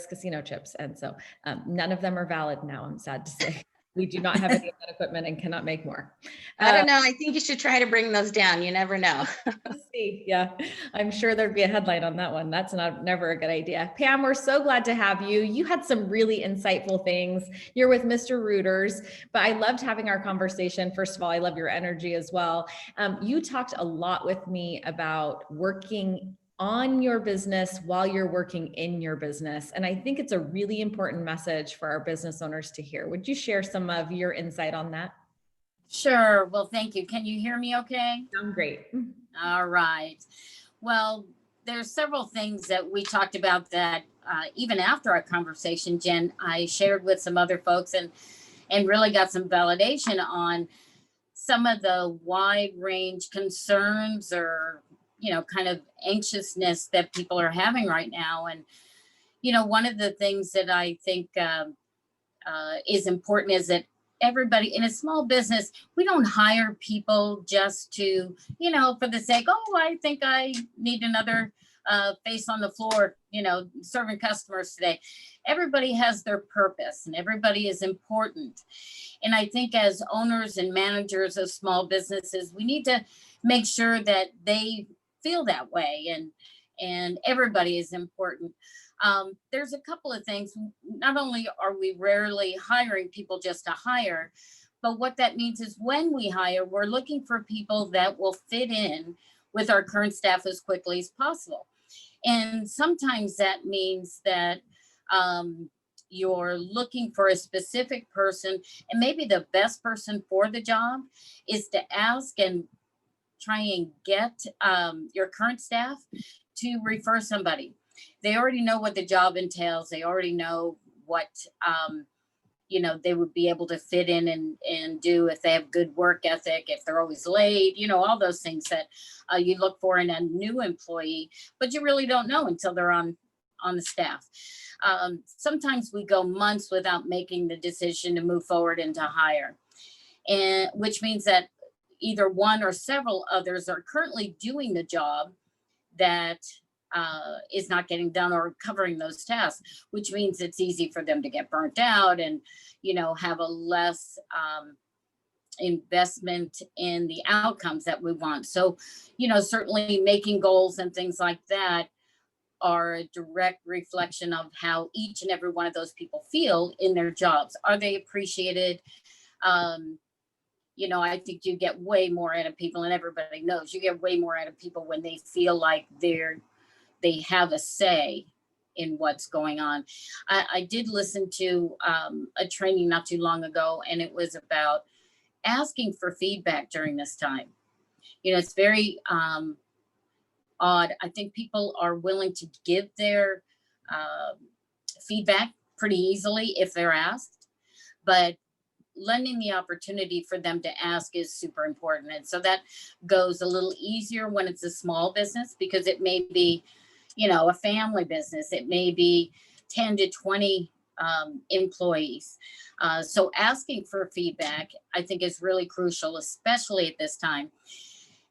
casino chips. And so none of them are valid now, I'm sad to say. We do not have any of that equipment and cannot make more. I don't know. I think you should try to bring those down. You never know. Yeah, I'm sure there'd be a headline on that one. That's never a good idea. Pam, we're so glad to have you. You had some really insightful things. You're with Mr. Rooters, but I loved having our conversation. First of all, I love your energy as well. You talked a lot with me about working on your business while you're working in your business. And I think it's a really important message for our business owners to hear. Would you share some of your insight on that? Sure. Well, thank you. Can you hear me okay? Sound great. All right. Well, there's several things that we talked about that even after our conversation, Jen, I shared with some other folks and really got some validation on some of the wide range concerns or kind of anxiousness that people are having right now. And, one of the things that I think is important is that everybody in a small business, we don't hire people just to, for the sake, I think I need another face on the floor, serving customers today. Everybody has their purpose and everybody is important. And I think as owners and managers of small businesses, we need to make sure that they feel that way and everybody is important. There's a couple of things. Not only are we rarely hiring people just to hire, but what that means is when we hire, we're looking for people that will fit in with our current staff as quickly as possible. And sometimes that means that you're looking for a specific person, and maybe the best person for the job is to ask and try and get your current staff to refer somebody. They already know what the job entails. They already know what they would be able to fit in and do, if they have good work ethic, if they're always late, all those things that you look for in a new employee, but you really don't know until they're on the staff. Sometimes we go months without making the decision to move forward and to hire, and which means that either one or several others are currently doing the job that is not getting done or covering those tasks, which means it's easy for them to get burnt out and, have a less investment in the outcomes that we want. So, certainly making goals and things like that are a direct reflection of how each and every one of those people feel in their jobs. Are they appreciated? I think you get way more out of people, and everybody knows you get way more out of people when they feel like they have a say in what's going on. I did listen to a training not too long ago, and it was about asking for feedback during this time. It's very odd. I think people are willing to give their feedback pretty easily if they're asked, but lending the opportunity for them to ask is super important. And so that goes a little easier when it's a small business, because it may be, a family business. It may be 10 to 20 employees. So asking for feedback, I think, is really crucial, especially at this time.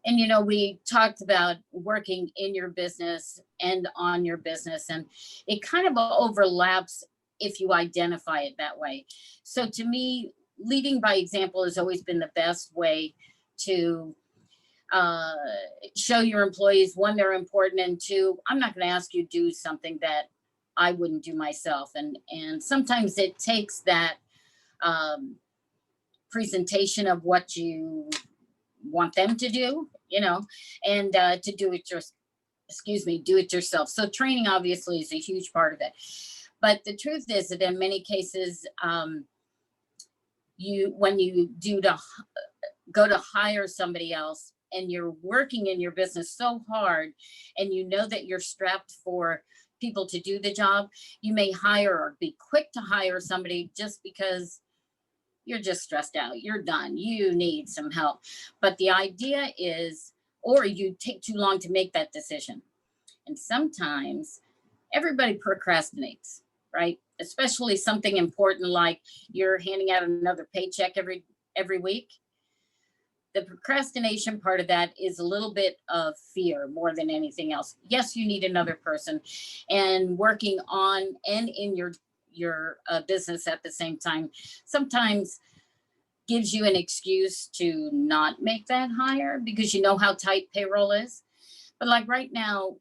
And, we talked about working in your business and on your business, and it kind of overlaps if you identify it that way. So to me, leading by example has always been the best way to show your employees, one, they're important, and two, I'm not going to ask you to do something that I wouldn't do myself. And sometimes it takes that presentation of what you want them to do, and to do it yourself. So training obviously is a huge part of it. But the truth is that in many cases, when you go to hire somebody else, and you're working in your business so hard, and that you're strapped for people to do the job, you may hire or be quick to hire somebody just because you're just stressed out. You're done. You need some help. But the idea is, or you take too long to make that decision. And sometimes everybody procrastinates, right? Especially something important like you're handing out another paycheck every week. The procrastination part of that is a little bit of fear more than anything else. Yes, you need another person, and working on and in your business at the same time sometimes gives you an excuse to not make that hire because you know how tight payroll is. But like right now,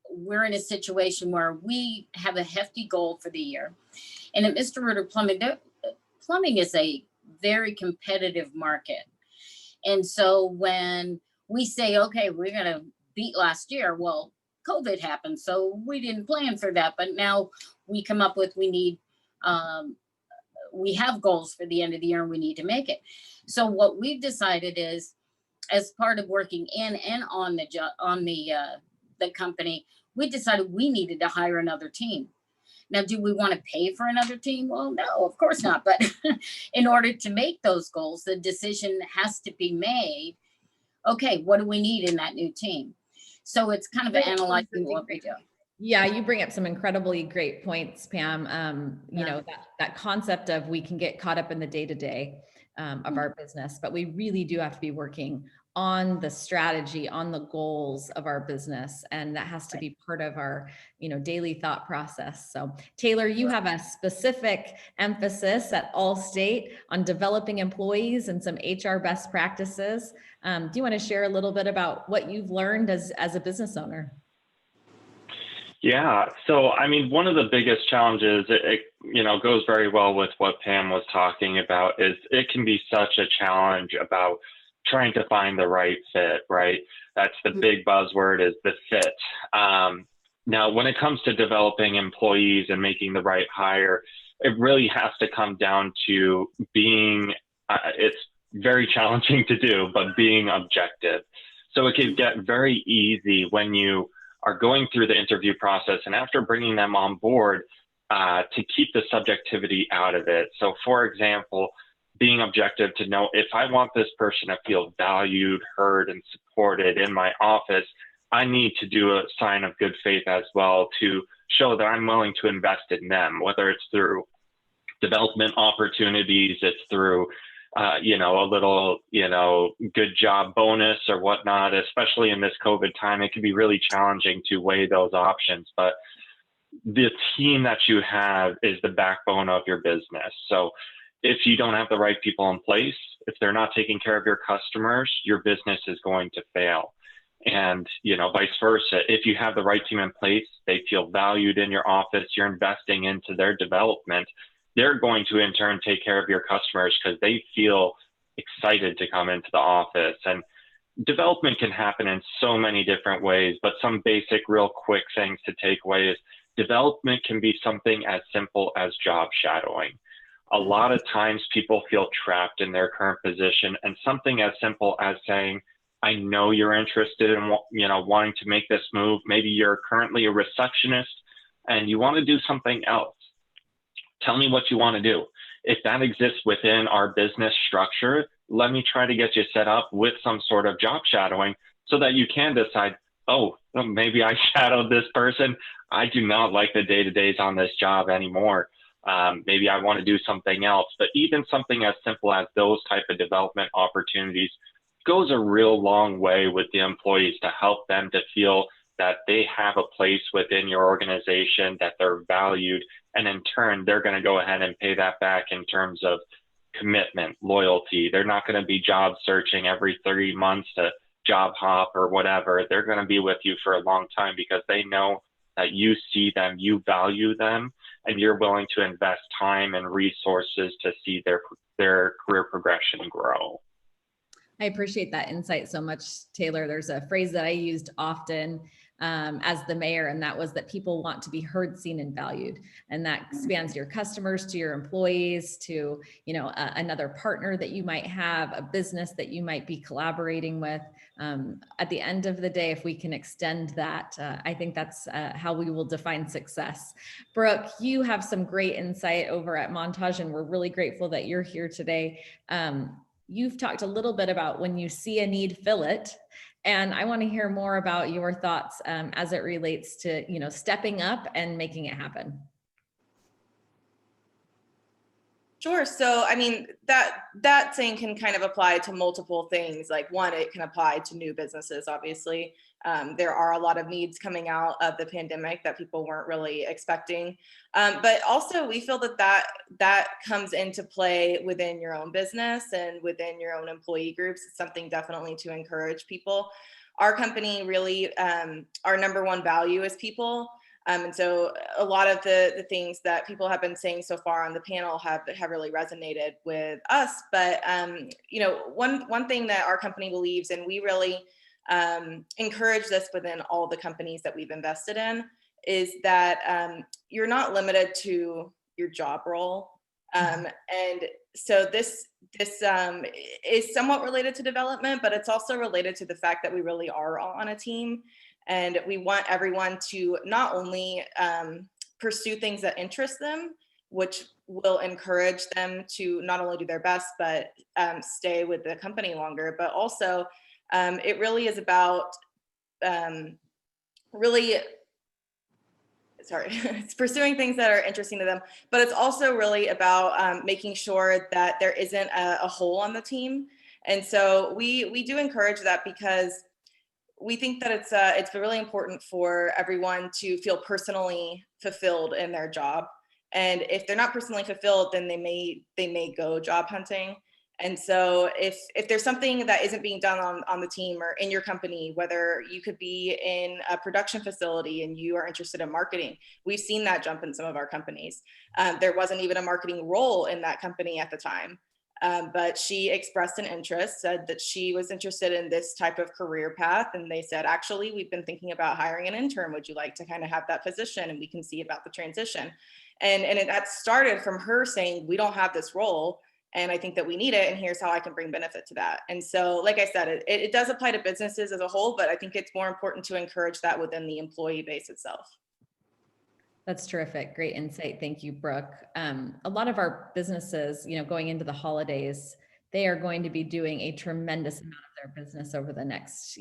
we're in a situation where we have a hefty goal for the year. And at Mr. Rooter Plumbing, plumbing is a very competitive market. And so when we say, okay, we're going to beat last year, well, COVID happened, so we didn't plan for that. But now we come up with, we have goals for the end of the year and we need to make it. So what we've decided is, as part of working in and on the company, we decided we needed to hire another team. Now, do we want to pay for another team? Well, no, of course not. But in order to make those goals, the decision has to be made. Okay, what do we need in that new team? So it's kind of analyzing what we do. Yeah, you bring up some incredibly great points, Pam. That concept of we can get caught up in the day-to-day of our business, but we really do have to be working on the strategy, on the goals of our business. And that has to be part of our, daily thought process. So Taylor, you have a specific emphasis at Allstate on developing employees and some HR best practices. Do you want to share a little bit about what you've learned as a business owner? Yeah. So, one of the biggest challenges, it goes very well with what Pam was talking about, is it can be such a challenge about trying to find the right fit, right? That's the big buzzword, is the fit. Now, when it comes to developing employees and making the right hire, it really has to come down to being, it's very challenging to do, but being objective. So it can get very easy when you are going through the interview process and after bringing them on board to keep the subjectivity out of it. So for example, being objective to know if I want this person to feel valued, heard, and supported in my office, I need to do a sign of good faith as well to show that I'm willing to invest in them, whether it's through development opportunities, it's through a little, good job bonus or whatnot. Especially in this COVID time, it can be really challenging to weigh those options. But the team that you have is the backbone of your business. So if you don't have the right people in place, if they're not taking care of your customers, your business is going to fail. And, vice versa. If you have the right team in place, they feel valued in your office, you're investing into their development, they're going to in turn take care of your customers because they feel excited to come into the office. And development can happen in so many different ways, but some basic, real quick things to take away is development can be something as simple as job shadowing. A lot of times people feel trapped in their current position, and something as simple as saying, I know you're interested in, wanting to make this move. Maybe you're currently a receptionist and you want to do something else. Tell me what you want to do. If that exists within our business structure, let me try to get you set up with some sort of job shadowing so that you can decide, oh, maybe I shadowed this person. I do not like the day-to-days on this job anymore. Maybe I want to do something else. But even something as simple as those type of development opportunities goes a real long way with the employees to help them to feel that they have a place within your organization, that they're valued, and in turn, they're going to go ahead and pay that back in terms of commitment, loyalty. They're not going to be job searching every 3 months to job hop or whatever. They're going to be with you for a long time because they know that you see them, you value them, and you're willing to invest time and resources to see their career progression grow. I appreciate that insight so much, Taylor. There's a phrase that I used often as the mayor, and that was that people want to be heard, seen, and valued. And that spans your customers to your employees to, another partner that you might have, a business that you might be collaborating with. At the end of the day, if we can extend that, I think that's how we will define success. Brooke, you have some great insight over at Montage, and we're really grateful that you're here today. You've talked a little bit about when you see a need, fill it. And I want to hear more about your thoughts as it relates to, stepping up and making it happen. Sure. So, I mean, that saying can kind of apply to multiple things. Like one, it can apply to new businesses, obviously. There are a lot of needs coming out of the pandemic that people weren't really expecting. But also we feel that comes into play within your own business and within your own employee groups. It's something definitely to encourage people. Our company really, our number one value is people. And so a lot of the things that people have been saying so far on the panel have really resonated with us. But, one thing that our company believes, and we really encourage this within all the companies that we've invested in, is that you're not limited to your job role. And so this is somewhat related to development, but it's also related to the fact that we really are all on a team. And we want everyone to not only pursue things that interest them, which will encourage them to not only do their best, but stay with the company longer, but also it really is about it's pursuing things that are interesting to them, but it's also really about making sure that there isn't a hole on the team. And so we do encourage that because we think that it's really important for everyone to feel personally fulfilled in their job. And if they're not personally fulfilled, then they may go job hunting. And so if there's something that isn't being done on the team or in your company, whether you could be in a production facility and you are interested in marketing, we've seen that jump in some of our companies. There wasn't even a marketing role in that company at the time. But she expressed an interest, said that she was interested in this type of career path. And they said, actually, we've been thinking about hiring an intern. Would you like to kind of have that position? And we can see about the transition. And that started from her saying, we don't have this role, and I think that we need it, and here's how I can bring benefit to that. And so, like I said, it does apply to businesses as a whole, but I think it's more important to encourage that within the employee base itself. That's terrific. Great insight. Thank you, Brooke. A lot of our businesses, going into the holidays, they are going to be doing a tremendous amount of their business over the next,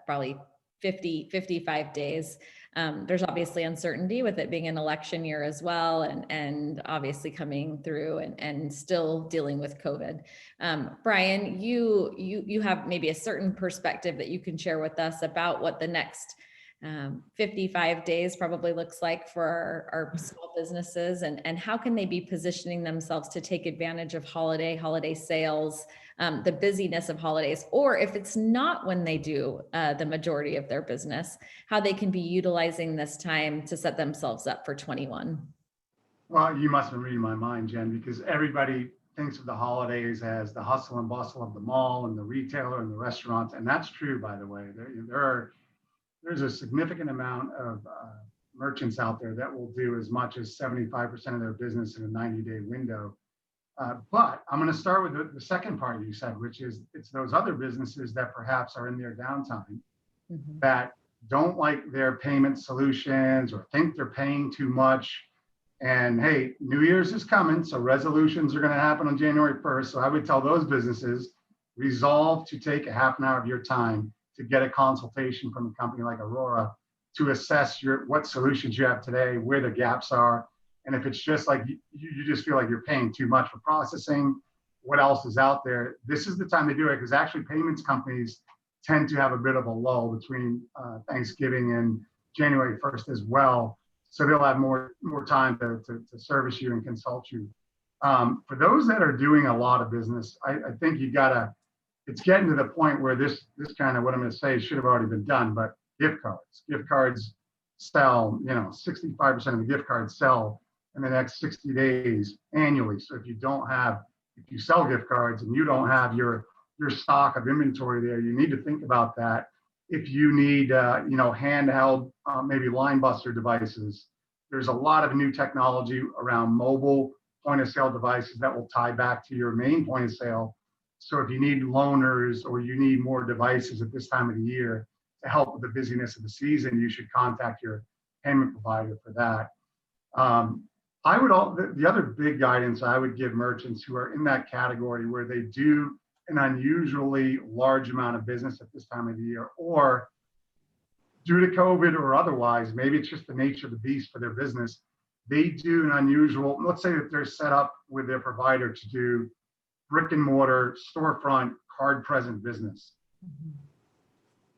probably 50, 55 days. There's obviously uncertainty with it being an election year as well, and obviously coming through and still dealing with COVID. Brian, you have maybe a certain perspective that you can share with us about what the next 55 days probably looks like for our small businesses, and how can they be positioning themselves to take advantage of holiday sales, the busyness of holidays, or if it's not when they do the majority of their business, how they can be utilizing this time to set themselves up for 21. Well, you must have been reading my mind, Jen, because everybody thinks of the holidays as the hustle and bustle of the mall and the retailer and the restaurants. And that's true, by the way. There's a significant amount of merchants out there that will do as much as 75% of their business in a 90-day window. But I'm going to start with the second part you said, which is it's those other businesses that perhaps are in their downtime that don't like their payment solutions or think they're paying too much. And hey, New Year's is coming, so resolutions are going to happen on January 1st. So I would tell those businesses, resolve to take a half an hour of your time to get a consultation from a company like Aurora to assess what solutions you have today, where the gaps are. And if it's just like you just feel like you're paying too much for processing, what else is out there? This is the time to do it, because actually payments companies tend to have a bit of a lull between Thanksgiving and January 1st as well. So they'll have more time to service you and consult you. For those that are doing a lot of business, I think it's getting to the point where this kind of what I'm going to say should have already been done, but gift cards sell, 65% of the gift cards sell in the next 60 days annually. So if you sell gift cards and you don't have your stock of inventory there, you need to think about that. If you need, handheld, maybe line buster devices, there's a lot of new technology around mobile point of sale devices that will tie back to your main point of sale. So if you need loaners or you need more devices at this time of the year to help with the busyness of the season, you should contact your payment provider for that. The other big guidance I would give merchants who are in that category where they do an unusually large amount of business at this time of the year, or due to COVID or otherwise, maybe it's just the nature of the beast for their business, they do an unusual, let's say that they're set up with their provider to do brick and mortar, storefront, card present business.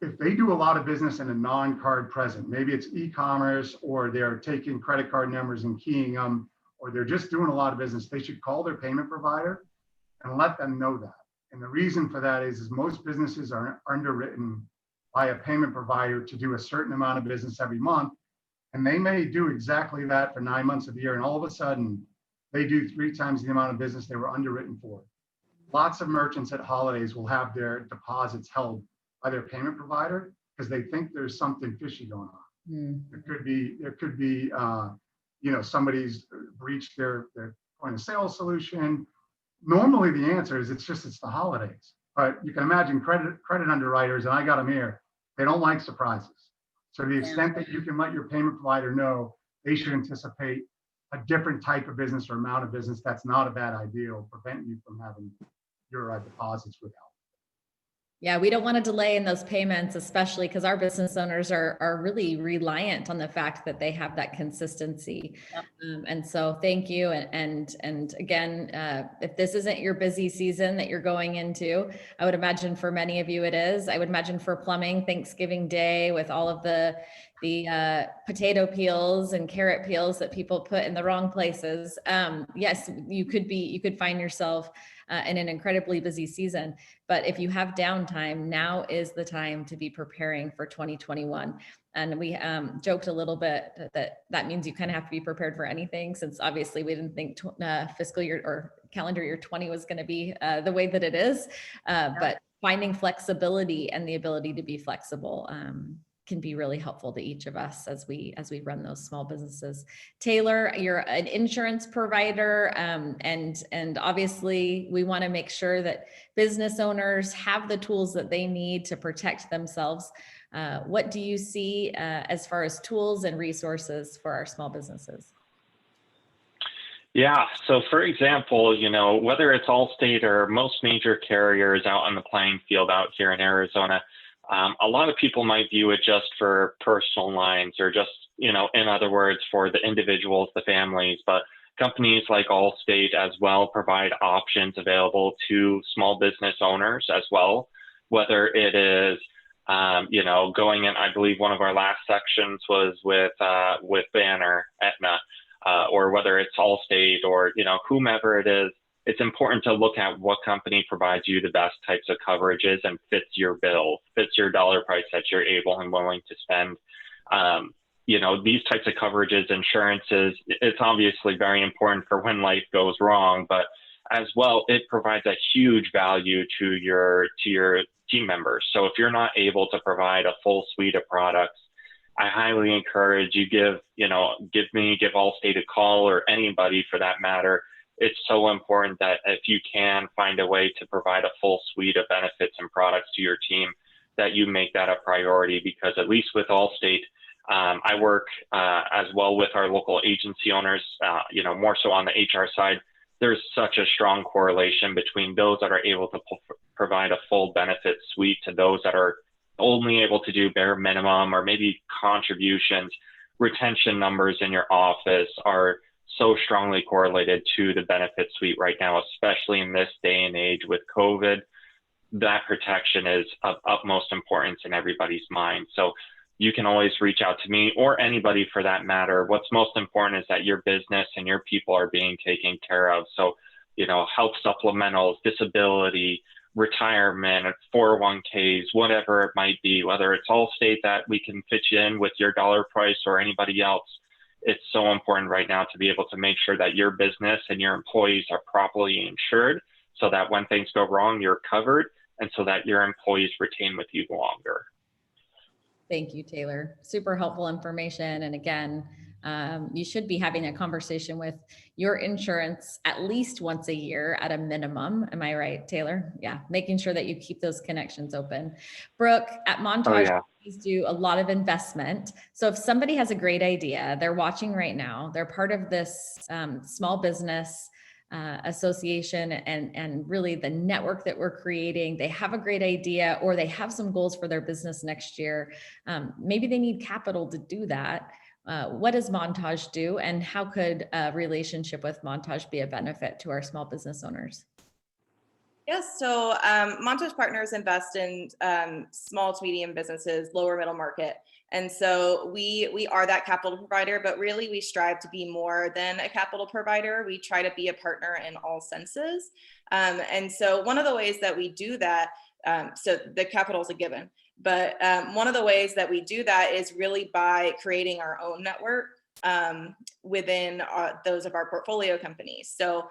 If they do a lot of business in a non-card present, maybe it's e-commerce, or they're taking credit card numbers and keying them, or they're just doing a lot of business, they should call their payment provider and let them know that. And the reason for that is most businesses are underwritten by a payment provider to do a certain amount of business every month. And they may do exactly that for 9 months of the year. And all of a sudden they do 3 times the amount of business they were underwritten for. Lots of merchants at holidays will have their deposits held by their payment provider because they think there's something fishy going on. There could be, somebody's breached their point of sale solution. Normally the answer is it's the holidays, but you can imagine credit underwriters, and I got them here, they don't like surprises. So to the extent that you can let your payment provider know, they should anticipate a different type of business or amount of business. That's not a bad idea. It'll prevent you from having your deposits withheld. Yeah, we don't want to delay in those payments, especially because our business owners are really reliant on the fact that they have that consistency. And so thank you. And again, if this isn't your busy season that you're going into, I would imagine for many of you it is. I would imagine for plumbing, Thanksgiving Day with all of the potato peels and carrot peels that people put in the wrong places. Yes, you could find yourself in an incredibly busy season. But if you have downtime, now is the time to be preparing for 2021. And we joked a little bit that means you kind of have to be prepared for anything, since obviously we didn't think fiscal year or calendar year 20 was going to be the way that it is. But finding flexibility and the ability to be flexible can be really helpful to each of us as we run those small businesses. Taylor, you're an insurance provider, and obviously we want to make sure that business owners have the tools that they need to protect themselves. What do you see as far as tools and resources for our small businesses? Yeah, so for example, you know, whether it's Allstate or most major carriers out on the playing field out here in Arizona, a lot of people might view it just for personal lines or just, you know, in other words, for the individuals, the families, but companies like Allstate as well provide options available to small business owners as well, whether it is, you know, going in, I believe one of our last sections was with Banner, Aetna, or whether it's Allstate or, you know, whomever it is. It's important to look at what company provides you the best types of coverages and fits your bill, fits your dollar price that you're able and willing to spend. You know, these types of coverages, insurances, it's obviously very important for when life goes wrong, but as well, it provides a huge value to your team members. So if you're not able to provide a full suite of products, I highly encourage you give Allstate a call, or anybody for that matter. It's so important that if you can find a way to provide a full suite of benefits and products to your team, that you make that a priority, because at least with Allstate, I work as well with our local agency owners, you know, more so on the HR side. There's such a strong correlation between those that are able to provide a full benefit suite to those that are only able to do bare minimum or maybe contributions. Retention numbers in your office are so strongly correlated to the benefit suite right now, especially in this day and age with COVID. That protection is of utmost importance in everybody's mind. So you can always reach out to me or anybody for that matter. What's most important is that your business and your people are being taken care of. So, you know, health supplementals, disability, retirement, 401ks, whatever it might be, whether it's Allstate that we can fit you in with your dollar price or anybody else. It's so important right now to be able to make sure that your business and your employees are properly insured, so that when things go wrong, you're covered, and so that your employees retain with you longer. Thank you, Taylor. Super helpful information. And again, you should be having a conversation with your insurance at least once a year at a minimum. Am I right, Taylor? Yeah, making sure that you keep those connections open. Brooke, at Montage, please do a lot of investment. So if somebody has a great idea, they're watching right now, they're part of this small business association and really the network that we're creating, they have a great idea or they have some goals for their business next year. Maybe they need capital to do that. What does Montage do, and how could a relationship with Montage be a benefit to our small business owners? Yes, so Montage Partners invest in small to medium businesses, lower middle market. And so we are that capital provider, but really we strive to be more than a capital provider. We try to be a partner in all senses. And so one of the ways that we do that, so the capital is a given, but one of the ways that we do that is really by creating our own network within those of our portfolio companies. So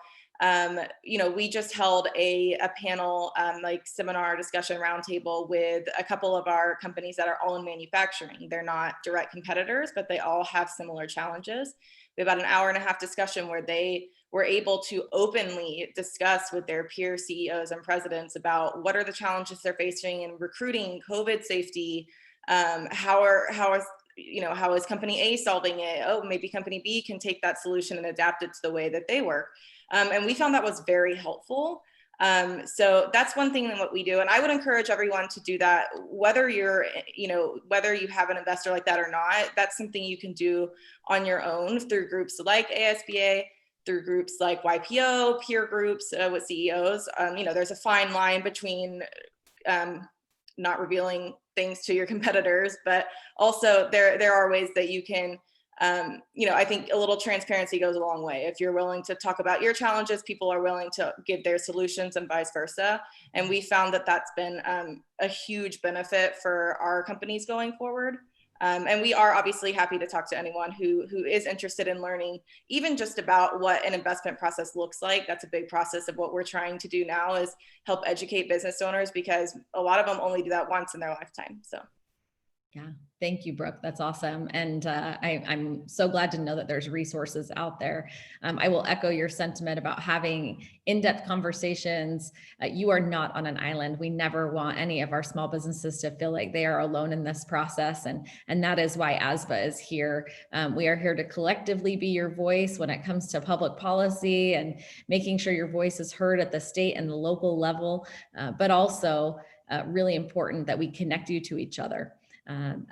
you know, we just held a panel, like seminar discussion roundtable with a couple of our companies that are all in manufacturing. They're not direct competitors, but they all have similar challenges. We had about an hour and a half discussion where they were able to openly discuss with their peer CEOs and presidents about what are the challenges they're facing in recruiting, COVID safety, how is company A solving it? Oh, maybe company B can take that solution and adapt it to the way that they work. And we found that was very helpful. So that's one thing in what we do. And I would encourage everyone to do that, whether you're, whether you have an investor like that or not. That's something you can do on your own through groups like AZBA, through groups like YPO, peer groups with CEOs. There's a fine line between not revealing things to your competitors, but also there are ways that you can, I think a little transparency goes a long way. If you're willing to talk about your challenges, people are willing to give their solutions and vice versa. And we found that that's been a huge benefit for our companies going forward. And we are obviously happy to talk to anyone who is interested in learning, even just about what an investment process looks like. That's a big process of what we're trying to do now, is help educate business owners, because a lot of them only do that once in their lifetime. So. Yeah, thank you, Brooke. That's awesome. And I'm so glad to know that there's resources out there. I will echo your sentiment about having in-depth conversations. You are not on an island. We never want any of our small businesses to feel like they are alone in this process. And that is why AZBA is here. We are here to collectively be your voice when it comes to public policy and making sure your voice is heard at the state and the local level, but also really important that we connect you to each other.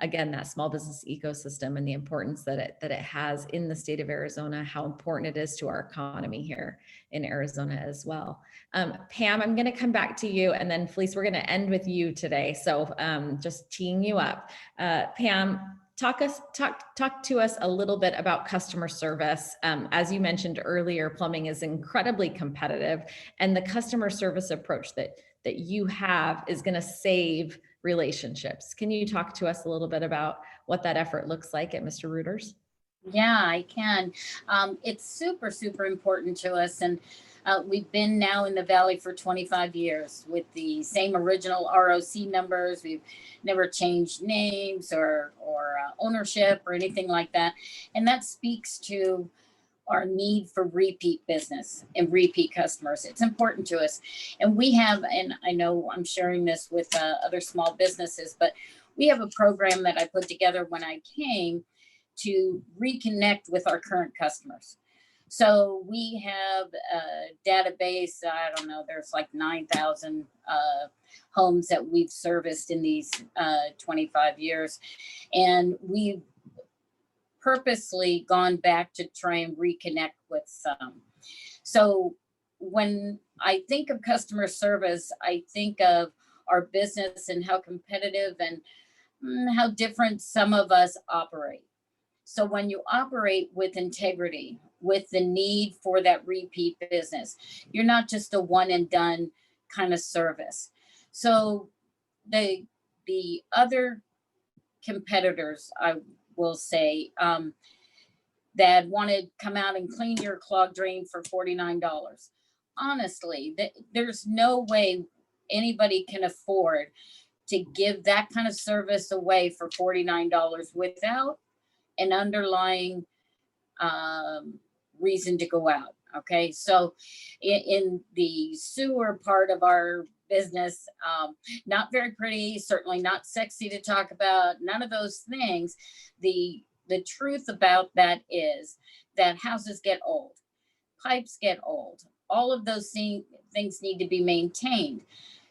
Again, that small business ecosystem and the importance that it has in the state of Arizona, how important it is to our economy here in Arizona as well. Pam, I'm going to come back to you, and then Felice, we're going to end with you today. So just teeing you up. Pam, talk to us a little bit about customer service. As you mentioned earlier, plumbing is incredibly competitive, and the customer service approach that you have is going to save relationships. Can you talk to us a little bit about what that effort looks like at Mr. Reuter's? Yeah, I can. It's super, super important to us. And we've been now in the Valley for 25 years with the same original ROC numbers. We've never changed names or ownership or anything like that. And that speaks to our need for repeat business and repeat customers. It's important to us. And we have, and I know I'm sharing this with other small businesses, but we have a program that I put together when I came to reconnect with our current customers. So we have a database, I don't know, there's like 9,000 homes that we've serviced in these 25 years. And we've purposely gone back to try and reconnect with some. So when I think of customer service, I think of our business and how competitive and how different some of us operate. So when you operate with integrity, with the need for that repeat business, you're not just a one and done kind of service. So the other competitors, I will say, that want to come out and clean your clogged drain for $49. Honestly, there's no way anybody can afford to give that kind of service away for $49 without an underlying reason to go out. Okay, so in the sewer part of our business, not very pretty, certainly not sexy to talk about, none of those things. The truth about that is that houses get old, pipes get old, all of those things need to be maintained.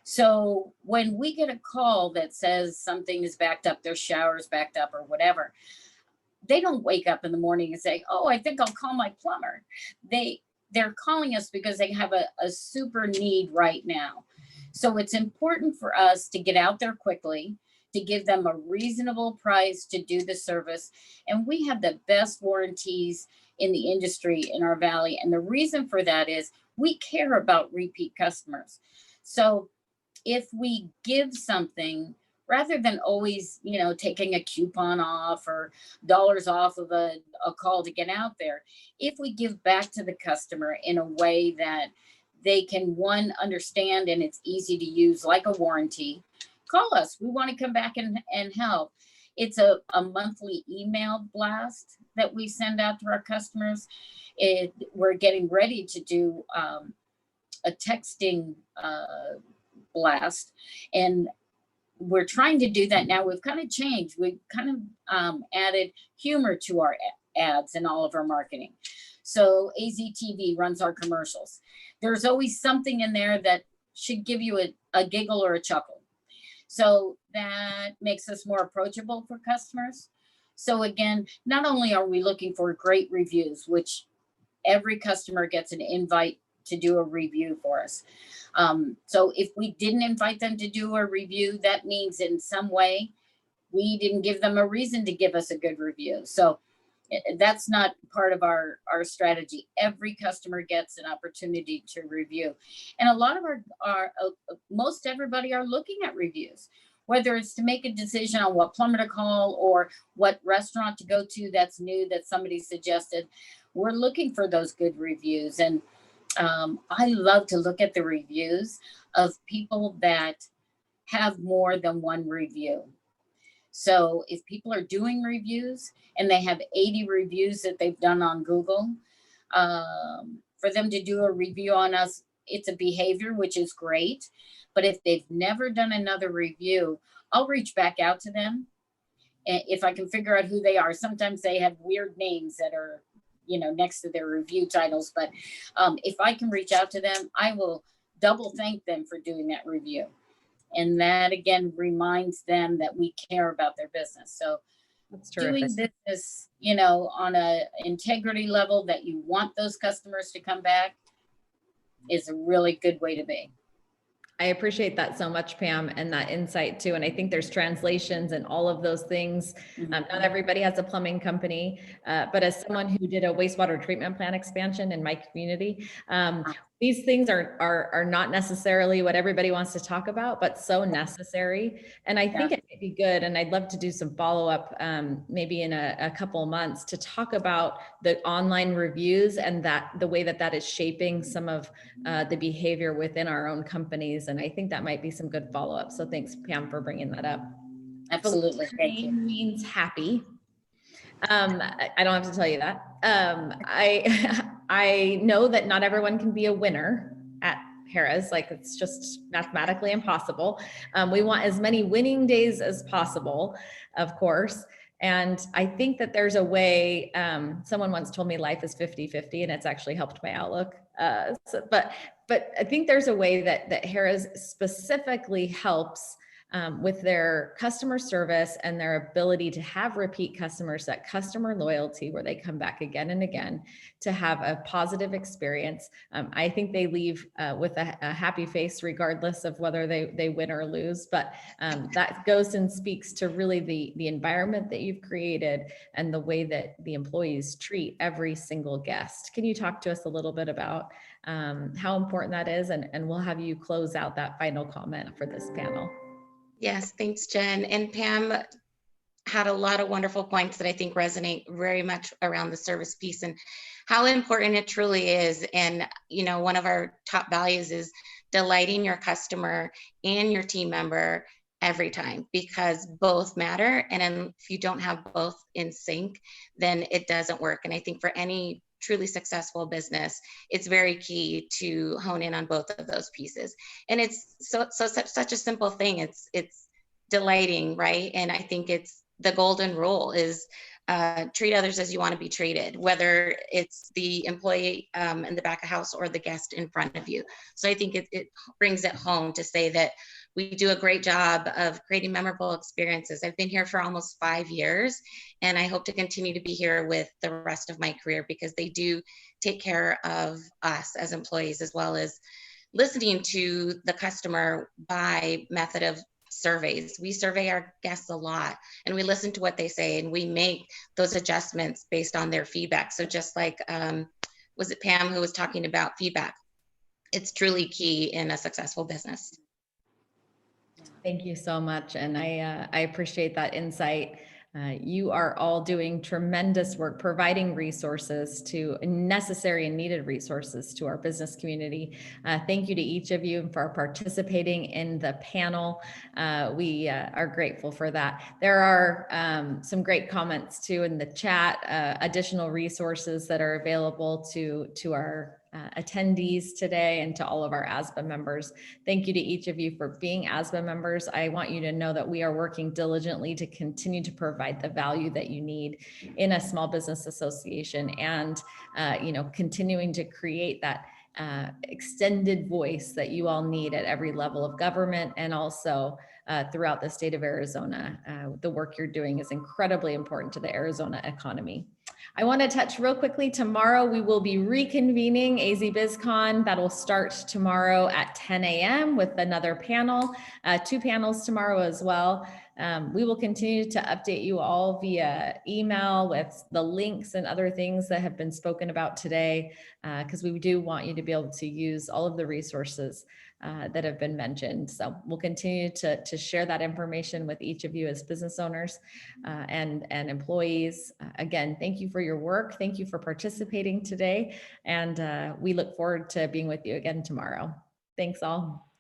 So when we get a call that says something is backed up, their shower's backed up or whatever, they don't wake up in the morning and say, oh, I think I'll call my plumber. They're calling us because they have a super need right now. So it's important for us to get out there quickly, to give them a reasonable price to do the service. And we have the best warranties in the industry in our Valley. And the reason for that is we care about repeat customers. So if we give something, rather than always, taking a coupon off or dollars off of a call to get out there, if we give back to the customer in a way that they can, one, understand and it's easy to use, like a warranty, call us. We want to come back and help. It's a monthly email blast that we send out to our customers. We're getting ready to do a texting blast, and we're trying to do that now. We've kind of changed. We've kind of added humor to our ads and all of our marketing. So AZTV runs our commercials. There's always something in there that should give you a giggle or a chuckle. So that makes us more approachable for customers. So again, not only are we looking for great reviews, which every customer gets an invite to do a review for us. So if we didn't invite them to do a review, that means in some way we didn't give them a reason to give us a good review. So that's not part of our strategy. Every customer gets an opportunity to review. And a lot of most everybody are looking at reviews. whether it's to make a decision on what plumber to call or what restaurant to go to that's new that somebody suggested. We're looking for those good reviews. And I love to look at the reviews of people that have more than one review. So if people are doing reviews and they have 80 reviews that they've done on Google, for them to do a review on us, it's a behavior, which is great. But if they've never done another review, I'll reach back out to them. And if I can figure out who they are, sometimes they have weird names that are, you know, next to their review titles. But if I can reach out to them, I will double thank them for doing that review. And that again reminds them that we care about their business. So That's terrific. doing business, you know, on a integrity level that you want those customers to come back is a really good way to be. I appreciate that so much, Pam, and that insight too. And I think there's translations and all of those things. Not everybody has a plumbing company, but as someone who did a wastewater treatment plant expansion in my community, these things are not necessarily what everybody wants to talk about, but so necessary. And I think it might be good, and I'd love to do some follow-up maybe in a couple of months to talk about the online reviews and that the way that that is shaping some of the behavior within our own companies. And I think that might be some good follow-up. So thanks, Pam, for bringing that up. Absolutely. Thank you. Means happy. I don't have to tell you that. I know that not everyone can be a winner at Harrah's, like it's just mathematically impossible. We want as many winning days as possible, of course. And I think that there's a way, someone once told me life is 50-50, and it's actually helped my outlook. But I think there's a way that Harrah's specifically helps with their customer service and their ability to have repeat customers, that customer loyalty where they come back again and again to have a positive experience. I think they leave with a happy face regardless of whether they win or lose, but that goes and speaks to really the environment that you've created and the way that the employees treat every single guest. Can you talk to us a little bit about how important that is? And we'll have you close out that final comment for this panel. Yes, thanks, Jen. And Pam had a lot of wonderful points that I think resonate very much around the service piece and how important it truly is. And, you know, one of our top values is delighting your customer and your team member every time, because both matter. And if you don't have both in sync, then it doesn't work. And I think for any truly successful business, it's very key to hone in on both of those pieces. And it's such a simple thing. It's delighting, right? And I think it's the golden rule is treat others as you want to be treated, whether it's the employee in the back of house or the guest in front of you. So I think it brings it home to say that we do a great job of creating memorable experiences. I've been here for almost 5 years, and I hope to continue to be here with the rest of my career because they do take care of us as employees, as well as listening to the customer by method of surveys. We survey our guests a lot, and we listen to what they say, and we make those adjustments based on their feedback. So just like, was it Pam who was talking about feedback? It's truly key in a successful business. Thank you so much. And I appreciate that insight. You are all doing tremendous work, providing resources to necessary and needed resources to our business community. Thank you to each of you for participating in the panel. We are grateful for that. There are some great comments too in the chat, additional resources that are available to our attendees today and to all of our AZBA members. Thank you to each of you for being AZBA members. I want you to know that we are working diligently to continue to provide the value that you need in a small business association and, continuing to create that extended voice that you all need at every level of government and also throughout the state of Arizona. The work you're doing is incredibly important to the Arizona economy. I want to touch real quickly. Tomorrow we will be reconvening AZBizCon. That'll start tomorrow at 10 a.m. with another panel, 2 panels tomorrow as well. We will continue to update you all via email with the links and other things that have been spoken about today, because we do want you to be able to use all of the resources that have been mentioned. So we'll continue to share that information with each of you as business owners and employees. Again, thank you for your work. Thank you for participating today. And we look forward to being with you again tomorrow. Thanks all.